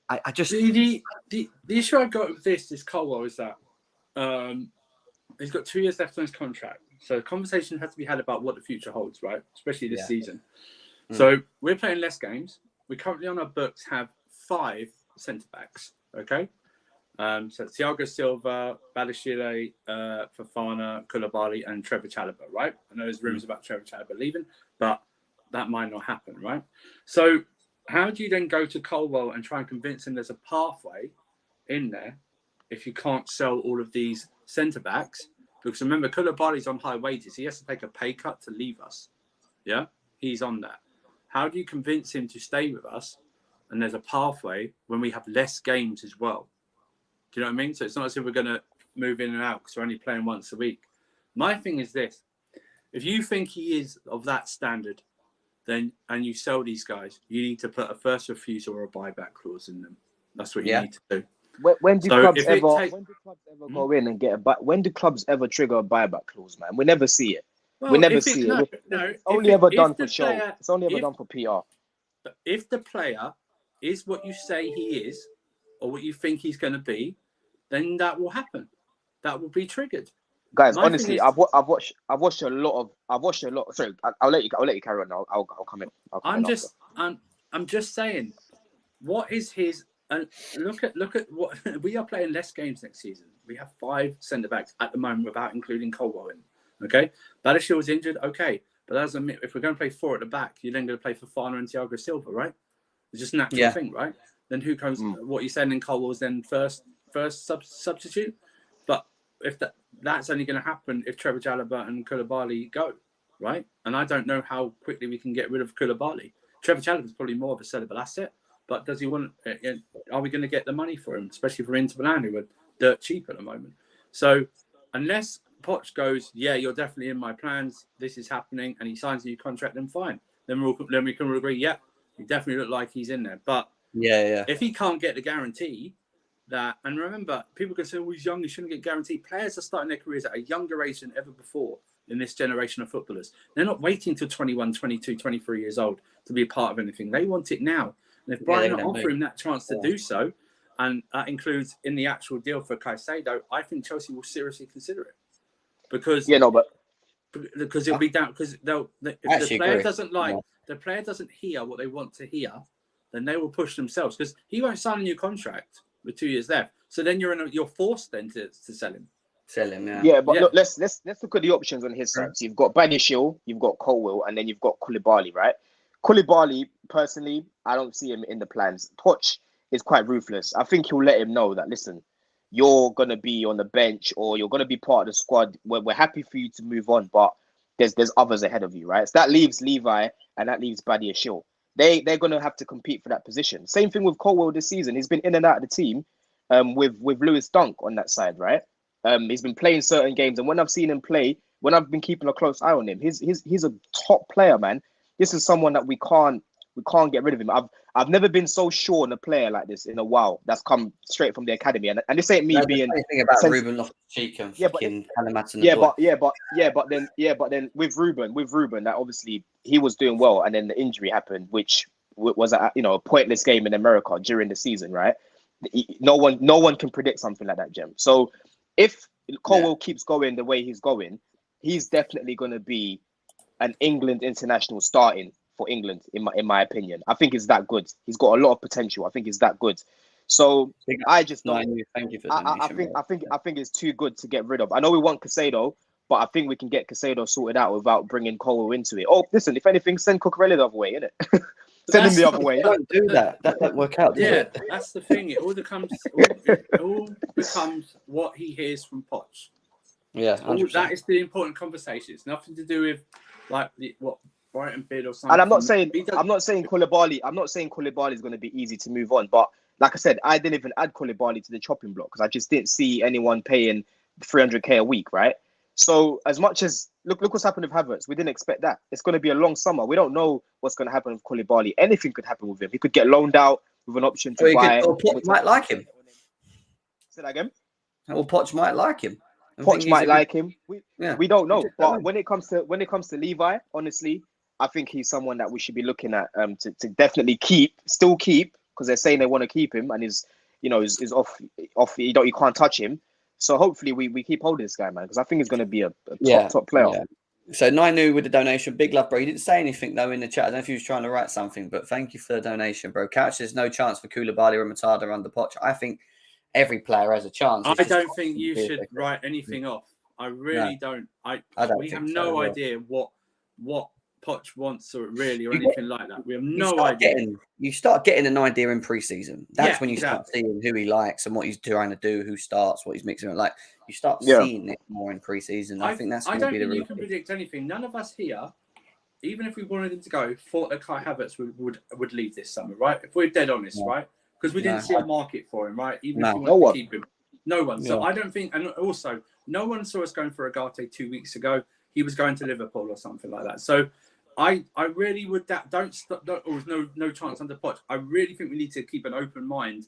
I just the issue I've got with this Colwill is that he's got 2 years left on his contract, so conversation has to be had about what the future holds, right? Especially this season. So we're playing less games. We currently on our books have 5 centre backs. Okay, so Thiago Silva, Badiashile, Fofana, Koulibaly, and Trevor Chalobah. Right? I know there's rumours about Trevor Chalobah leaving, but that might not happen. Right? So how do you then go to Colwill and try and convince him there's a pathway in there if you can't sell all of these centre backs? Because remember, Koulibaly's on high wages. He has to take a pay cut to leave us. Yeah, he's on that. How do you convince him to stay with us? And there's a pathway when we have less games as well. Do you know what I mean? So it's not as if we're going to move in and out because we're only playing once a week. My thing is this. If you think he is of that standard, then and you sell these guys, you need to put a first refusal or a buyback clause in them. That's what you need to do. When do clubs ever go in and get a buy? When do clubs ever trigger a buyback clause, man? We never see it. Well, we never see it. It's only ever done for show. It's only ever done for PR. If the player is what you say he is, or what you think he's going to be, then that will happen. That will be triggered. Guys, honestly, I've watched a lot. Sorry, I'll let you carry on. I'll come in. I'm just saying, what is his And look at what we are playing less games next season. We have 5 centre backs at the moment without including Colwell in. Okay, Badiashile was injured. Okay, but that doesn't mean if we're going to play 4 at the back, you're then going to play Fofana and Thiago Silva, right? It's just a natural thing, right? Then who comes? What you're saying? Then Colwell's then first substitute. But if that's only going to happen if Trevor Chalobah and Koulibaly go, right? And I don't know how quickly we can get rid of Koulibaly. Trevor Chalobah is probably more of a sellable asset. But does he want? Are we going to get the money for him, especially for Inter Milan, who are dirt cheap at the moment? So unless Poch goes, yeah, you're definitely in my plans. This is happening, and he signs a new contract, then fine. Then we can agree. Yeah, he definitely look like he's in there. But if he can't get the guarantee that, and remember, people can say, "Oh, he's young, he shouldn't get guaranteed." Players are starting their careers at a younger age than ever before in this generation of footballers. They're not waiting till 21, 22, 23 years old to be a part of anything. They want it now. And if Brighton offer him that chance to do so, and that includes in the actual deal for Caicedo, I think Chelsea will seriously consider it. Because it'll be down because if the player doesn't the player doesn't hear what they want to hear, then they will push themselves because he won't sign a new contract with 2 years left. So then you're forced then to sell him. Sell him, yeah. Yeah, but look, let's look at the options on his side. So you've got Badiashile, you've got Colwell, and then you've got Koulibaly, right? Koulibaly, personally, I don't see him in the plans. Poch is quite ruthless. I think he'll let him know that, listen, you're going to be on the bench or you're going to be part of the squad. We're happy for you to move on, but there's others ahead of you, right? So that leaves Levi and that leaves Badiashile. They're going to have to compete for that position. Same thing with Colwell this season. He's been in and out of the team with Lewis Dunk on that side, right? He's been playing certain games, and when I've seen him play, when I've been keeping a close eye on him, he's a top player, man. This is someone that we can't get rid of him. I've never been so sure on a player like this in a while. That's come straight from the academy, and this ain't me being anything about Ruben Loftus-Cheek and fucking but then with Ruben, that obviously he was doing well, and then the injury happened, which was a pointless game in America during the season, right? No one can predict something like that, Jem. So if Colwell keeps going the way he's going, he's definitely going to be an England international starting for England, in my opinion. I think he's that good. He's got a lot of potential. I think he's that good. So I just don't. Thank you for the I think it's too good to get rid of. I know we want Caicedo, but I think we can get Caicedo sorted out without bringing Colwell into it. Oh, listen, if anything, send Cucurella the other way, innit? Send him the other way. Don't do that. That doesn't work out. That's the thing. It all becomes what he hears from Poch. Yeah, 100%. That is the important conversation. It's nothing to do with like what Brighton bid or something. And I'm not saying Koulibaly is going to be easy to move on, but like I said, I didn't even add Koulibaly to the chopping block because I just didn't see anyone paying 300k a week, right? So as much as look what's happened with Havertz, we didn't expect that. It's going to be a long summer. We don't know what's going to happen with Koulibaly. Anything could happen with him. He could get loaned out with an option to buy. Or Poch might like him. Say that again. Or Poch might like him. Poch might like him. We don't know. But when it comes to Levi, honestly, I think he's someone that we should be looking at to definitely still keep because they're saying they want to keep him and is off. You can't touch him. So hopefully we keep holding this guy, man, because I think he's going to be a top player. Yeah. So Nainu with the donation, big love, bro. He didn't say anything though in the chat. I don't know if he was trying to write something, but thank you for the donation, bro. Couch, there's no chance for Koulibaly or Matada under Poch. I think every player has a chance. I don't think you should write anything off. I really don't. We have no idea what Poch wants or anything like that. We have no idea. You start getting an idea in pre-season. That's when you start seeing who he likes and what he's trying to do, who starts, what he's mixing with. Like you start seeing it more in pre-season. I think that's going to be the I don't think you can predict anything. None of us here, even if we wanted him to go, thought that Kai Havertz would leave this summer, right? If we're dead honest, right? Because we didn't see a market for him, right? Even if we wanted to keep him. No one. So I don't think, and also no one saw us going for Ugarte 2 weeks ago. He was going to Liverpool or something like that. So I really would no chance under Poch. I really think we need to keep an open mind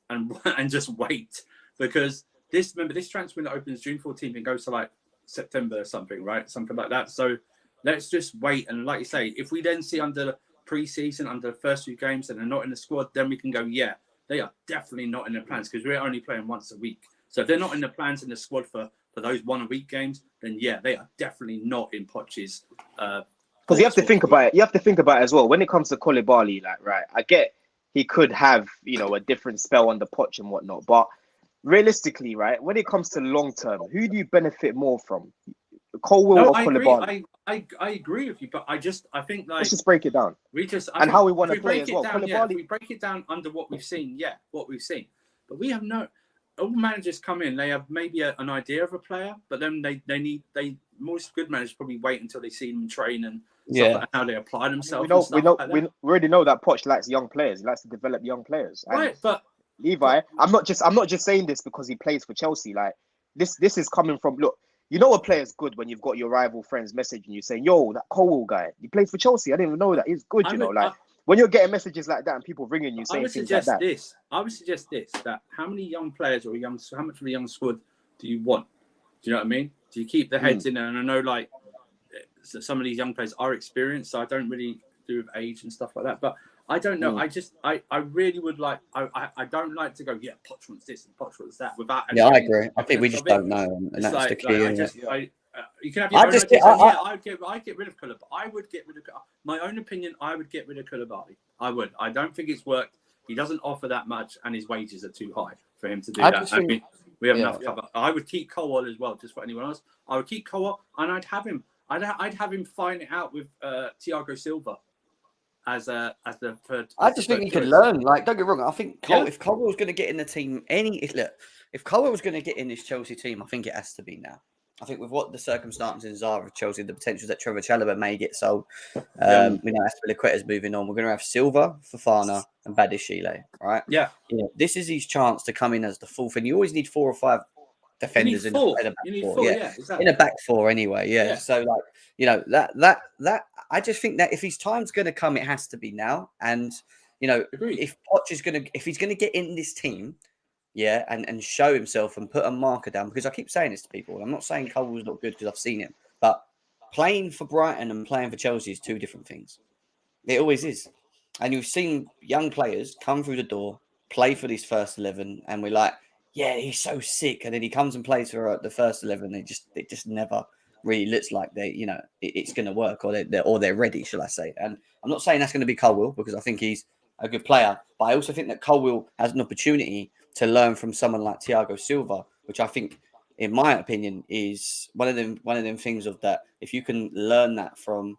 and just wait because this transfer window opens June 14th and goes to like September or something, right? Something like that. So let's just wait. And like you say, if we then see under pre-season, under the first few games and they're not in the squad, then we can go, yeah, they are definitely not in the plans because we're only playing once a week. So if they're not in the plans in the squad for those 1 a week games, then yeah, they are definitely not in Poch's. Because you have to think about it. You have to think about it as well. When it comes to Koulibaly, like, right, I get he could have, a different spell on the Poch and whatnot. But realistically, right, when it comes to long term, who do you benefit more from? Colwill or Koulibaly? I agree with you, but I think like let's just break it down. And how we want to play as well. If we break it down under what we've seen, but we have all managers come in, they have maybe an idea of a player, but then most good managers probably wait until they see them train and stuff like how they apply themselves. We already know that Poch likes young players. He likes to develop young players. Right, but Levi, I'm not just saying this because he plays for Chelsea. Like this is coming from, look, a player's good when you've got your rival friends messaging you saying, "Yo, that Colwill guy, he plays for Chelsea. I didn't even know that. He's good." When you're getting messages like that and people ringing you saying things like that. I would suggest this: that how many young players or how much of a young squad do you want? Do you know what I mean? Do you keep the heads in there? And I know like some of these young players are experienced, so I don't really do with age and stuff like that. But I don't know. I really would like. I don't like to go. Yeah, Poch wants this and Poch wants that without. Yeah, I agree. I think we just don't know, and that's the key. You can have your own idea. I'd get rid of Koulibaly. I would get rid of. My own opinion. I would get rid of Koulibaly. I would. I don't think it's worked. He doesn't offer that much, and his wages are too high for him to do that. I mean, we have enough cover. I would keep Colwill as well, just for anyone else. I would keep Colwill, and I'd have him. I'd have him find it out with Thiago Silva as the third. I just think he could learn. Like, don't get me wrong. I think if Colwill was going to get in the team, if Colwill was going to get in this Chelsea team, I think it has to be now. I think with what the circumstances are of Chelsea, the potential that Trevor Chalobah may get sold. We know Aspilicueta's moving on. We're going to have Silva, Fofana, and Badiashile, right? Yeah. This is his chance to come in as the fourth, and you always need 4 or 5 defenders in a back four. Exactly. In a back four anyway. Yeah. So that I just think that if his time's going to come, it has to be now. And if Poch is if he's going to get in this team. Yeah, and show himself and put a marker down, because I keep saying this to people. I'm not saying Colwill's not good because I've seen him, but playing for Brighton and playing for Chelsea is 2 different things. It always is. And you've seen young players come through the door, play for this first 11, and we're like, yeah, he's so sick. And then he comes and plays for the first 11. It just never really looks like it's going to work, or they're ready, shall I say? And I'm not saying that's going to be Colwill, because I think he's a good player, but I also think that Colwill has an opportunity to learn from someone like Thiago Silva, which I think, in my opinion, is one of them things of that. If you can learn that from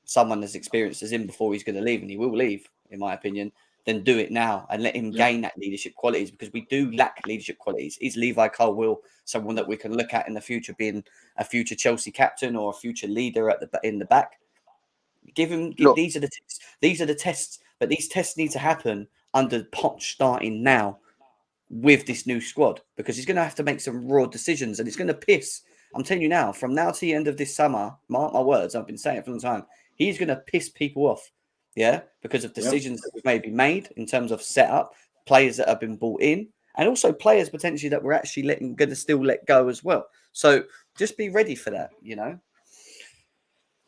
someone as experienced as him before he's going to leave, and he will leave, in my opinion, then do it now and let him gain that leadership qualities, because we do lack leadership qualities. Is Levi Colwill someone that we can look at in the future being a future Chelsea captain or a future leader in the back? These are the tests, but these tests need to happen under Poch starting now with this new squad, because he's going to have to make some raw decisions, and it's going to piss. I'm telling you now, from now to the end of this summer, mark my words, I've been saying it for a long time, he's going to piss people off, because of decisions that may be made in terms of setup, players that have been brought in, and also players potentially that we're actually going to still let go as well. So just be ready for that,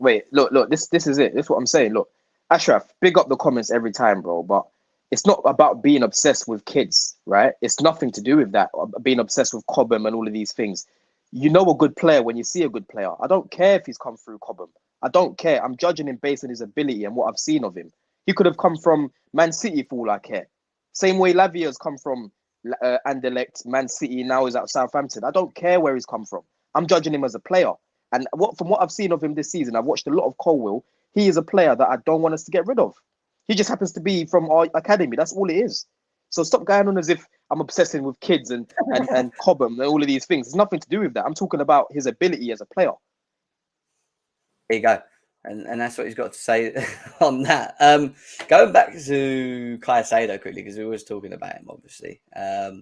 Wait, look, this is it. This is what I'm saying. Look, Ashraf, big up the comments every time, bro, but it's not about being obsessed with kids, right? It's nothing to do with that, being obsessed with Cobham and all of these things. You know a good player when you see a good player. I don't care if he's come through Cobham. I don't care. I'm judging him based on his ability and what I've seen of him. He could have come from Man City for all I care. Same way Lavia's come from Anderlecht, Man City, now he's at Southampton. I don't care where he's come from. I'm judging him as a player. And from what I've seen of him this season, I've watched a lot of Colwill. He is a player that I don't want us to get rid of. He just happens to be from our academy. That's all it is. So stop going on as if I'm obsessing with kids and Cobham and all of these things. It's nothing to do with that. I'm talking about his ability as a player. There you go. And that's what he's got to say on that. Going back to Caicedo quickly, because we were talking about him, obviously. I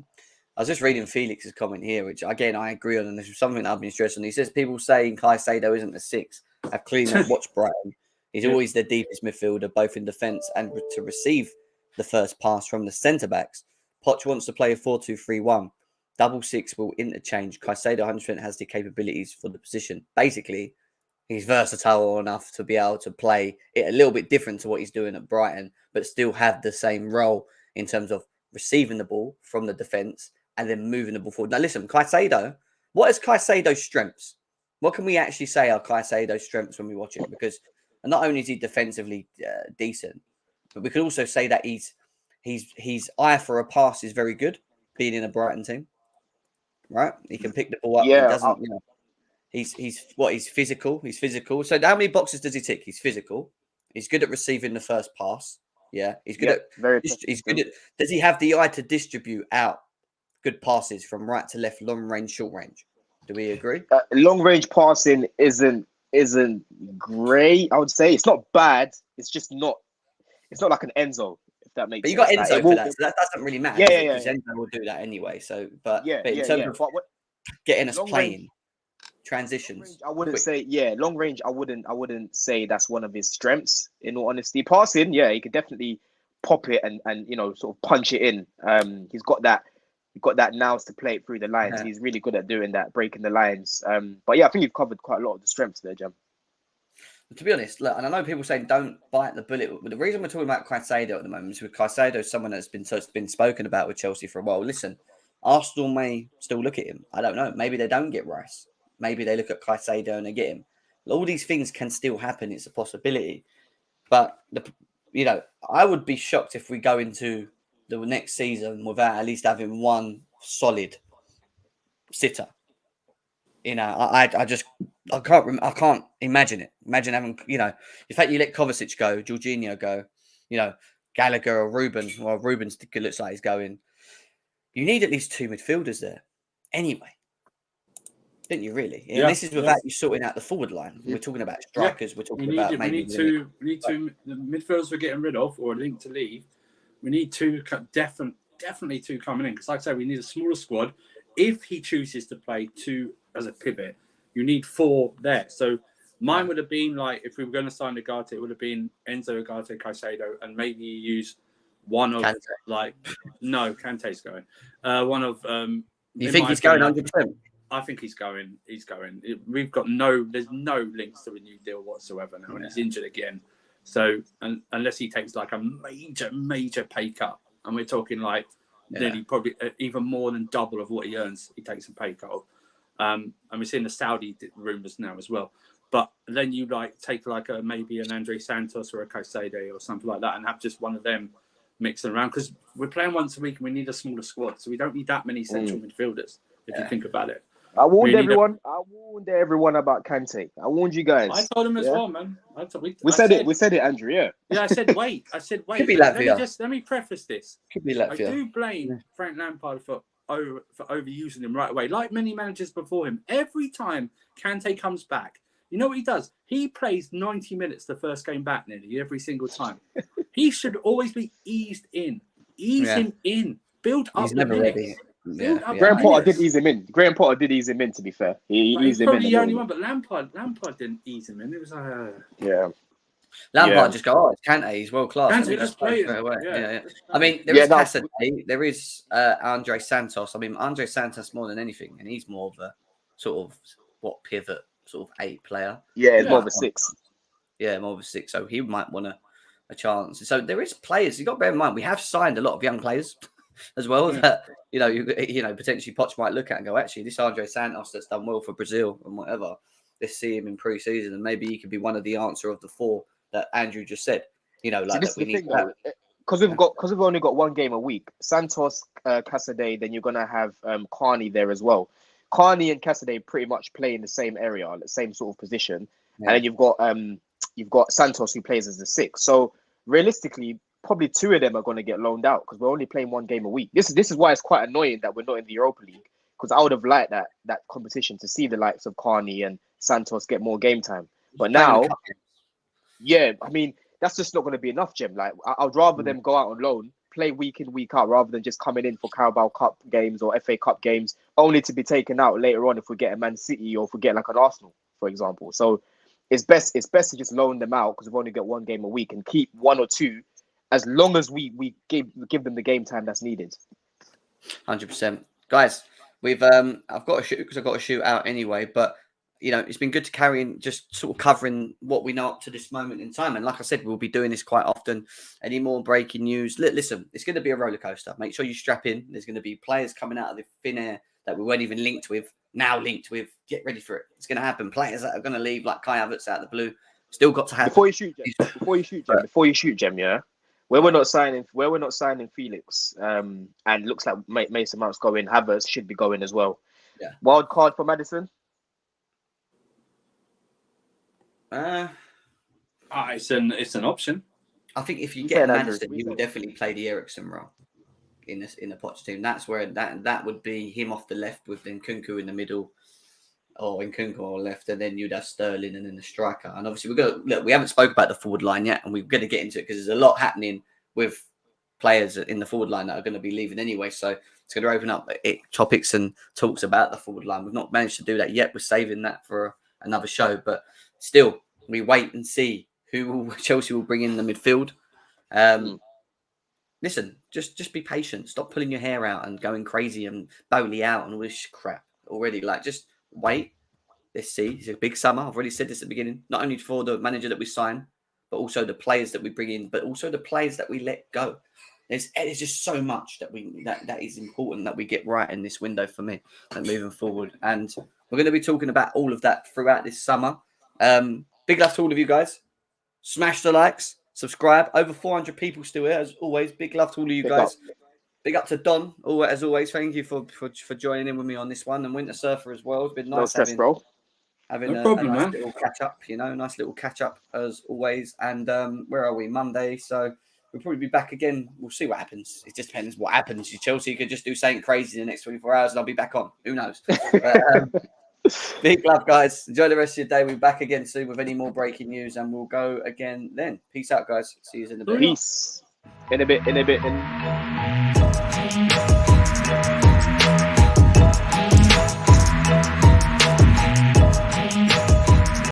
was just reading Felix's comment here, which, again, I agree on, and this is something that I've been stressing. He says people saying Caicedo isn't a 6. I've clearly not watched Brighton. He's always the deepest midfielder, both in defence and to receive the first pass from the centre-backs. Poch wants to play a 4-2-3-1. Double 6 will interchange. Caicedo 100% has the capabilities for the position. Basically, he's versatile enough to be able to play it a little bit different to what he's doing at Brighton, but still have the same role in terms of receiving the ball from the defence and then moving the ball forward. Now, listen, Caicedo, what is Caicedo's strengths? What can we actually say are Caicedo's strengths when we watch him? Because not only is he defensively decent, but we could also say that his eye for a pass is very good, being in a Brighton team, right? He can pick the ball up. He doesn't, he's physical. He's physical. So how many boxes does he tick? He's physical. He's good at receiving the first pass. Yeah, he's good he's good at. Does he have the eye to distribute out good passes from right to left, long range, short range? Do we agree? Long range passing isn't great. I would say it's not bad. It's just not. It's not like an Enzo, if that makes sense. But you got Enzo for that, so that doesn't really matter. Yeah. Enzo will do that anyway. So, but in terms of getting us playing transitions, I wouldn't say long range. I wouldn't say that's one of his strengths. In all honesty, passing, he could definitely pop it and sort of punch it in. He's got that. He's got that nous to play it through the lines. He's really good at doing that, breaking the lines. But I think you've covered quite a lot of the strengths there, Jam. To be honest, look, and I know people saying don't bite the bullet, but the reason we're talking about Caicedo at the moment is because Caicedo is someone that's been spoken about with Chelsea for a while. Listen, Arsenal may still look at him. I don't know. Maybe they don't get Rice. Maybe they look at Caicedo and they get him. All these things can still happen. It's a possibility. But, I would be shocked if we go into the next season without at least having one solid sitter. I can't imagine it. Imagine having, the fact you let Kovacic go, Jorginho go, Gallagher or Ruben. Well, Ruben's looks like he's going. You need at least two midfielders there. Anyway, didn't you really? And this is without you sorting out the forward line. We're talking about strikers. We're talking about maybe. We need two. The midfielders we're getting rid of or linked to leave. We need two, definitely two coming in. Because like I said, we need a smaller squad. If he chooses to play two as a pivot, you need four there. So mine would have been like, if we were going to sign Ugarte, it would have been Enzo, Ugarte, Caicedo, and maybe use one of Kante's going. One of you think he's going 100%? I think he's going. We've got there's no links to a new deal whatsoever now, and he's injured again. So unless he takes like a major pay cut, and we're talking like nearly probably even more than double of what he earns, he takes a pay cut. And we're seeing the Saudi rumours now as well. But then you take maybe an Andre Santos or a Caicedo or something like that, and have just one of them mixing around, because we're playing once a week and we need a smaller squad, so we don't need that many central midfielders. If you think about it. I warned everyone about Kante. I warned you guys. I told him as well, man. We said it, Andrew. Yeah. Yeah, I said wait. Could be Latvia. Let me preface this. Could be Latvia. I do blame Frank Lampard for overusing him right away, like many managers before him. Every time Kante comes back, you know what he does? He plays 90 minutes the first game back nearly every single time. He should always be eased in. Ease him in. Build up. He's never ready. Graham Potter did ease him in. To be fair, he eased him in. Probably the only one, but Lampard didn't ease him in. It was Lampard just go, it's Kante, he's world class. Kante just play straight away. Yeah. I mean, there is Cassidy, there is Andre Santos. I mean, Andre Santos more than anything, and he's more of a sort of pivot, sort of 8 player. Yeah, more of a 6. Yeah, more of a 6. So he might want a chance. So there is players. You got to bear in mind, we have signed a lot of young players as well that potentially Poch might look at and go, actually, this Andre Santos that's done well for Brazil and whatever. Let's see him in pre-season, and maybe he could be one of the answer of the 4 that Andrew just said. That we need. Because we've only got one game a week. Santos, Caicedo, then you're gonna have Carney there as well. Carney and Caicedo pretty much play in the same area, the same sort of position, and then you've got Santos who plays as the 6. So realistically, probably 2 of them are going to get loaned out because we're only playing one game a week. This is why it's quite annoying that we're not in the Europa League, because I would have liked that competition to see the likes of Carney and Santos get more game time. But now, I mean, that's just not going to be enough, Jim. Like, I'd rather them go out on loan, play week in, week out, rather than just coming in for Carabao Cup games or FA Cup games, only to be taken out later on if we get a Man City or if we get like an Arsenal, for example. So it's best to just loan them out because we've only got one game a week and keep 1 or 2 as long as we give them the game time that's needed. 100%. Guys, I've got to shoot because I've got to shoot out anyway, but it's been good to carry in, just sort of covering what we know up to this moment in time. And like I said, we'll be doing this quite often. Any more breaking news? Listen, it's going to be a roller coaster. Make sure you strap in. There's going to be players coming out of the thin air that we weren't even linked with. Get ready for it. It's going to happen. Players that are going to leave, like Kai Havertz out of the blue. Still got to happen. Before you shoot, Jem, yeah. where we're not signing Felix, and looks like Mason Mount's going. Havertz should be going as well. Yeah. Wild card for Maddison. It's an option. I think if you get Maddison, you would definitely play the Eriksen role in the Poch team. That's where that would be him off the left with then Nkunku in the middle, or Nkunku on left, and then you'd have Sterling and then the striker. And obviously we haven't spoke about the forward line yet, and we're going to get into it because there's a lot happening with players in the forward line that are going to be leaving anyway. So it's going to open up topics and talks about the forward line. We've not managed to do that yet. We're saving that for another show, but still, we wait and see who Chelsea will bring in the midfield. Listen, just be patient. Stop pulling your hair out and going crazy and Bowley out and all this crap already. Like, just wait. Let's see. It's a big summer. I've already said this at the beginning. Not only for the manager that we sign, but also the players that we bring in, but also the players that we let go. There's just so much that is important that we get right in this window for me and moving forward. And we're going to be talking about all of that throughout this summer. Big love to all of you guys. Smash the likes, subscribe. Over 400 people still here, as always. Big love to all of you guys. Big up to Don, as always. Thank you for joining in with me on this one. And Winter Surfer as well. It's been nice having a nice little catch up, nice little catch up as always. And where are we? Monday. So we'll probably be back again. We'll see what happens. It just depends what happens. Chelsea could just do something crazy in the next 24 hours and I'll be back on. Who knows? But, big love, guys. Enjoy the rest of your day. We'll be back again soon with any more breaking news and we'll go again then. Peace out, guys. See you in a bit. Peace. In a bit.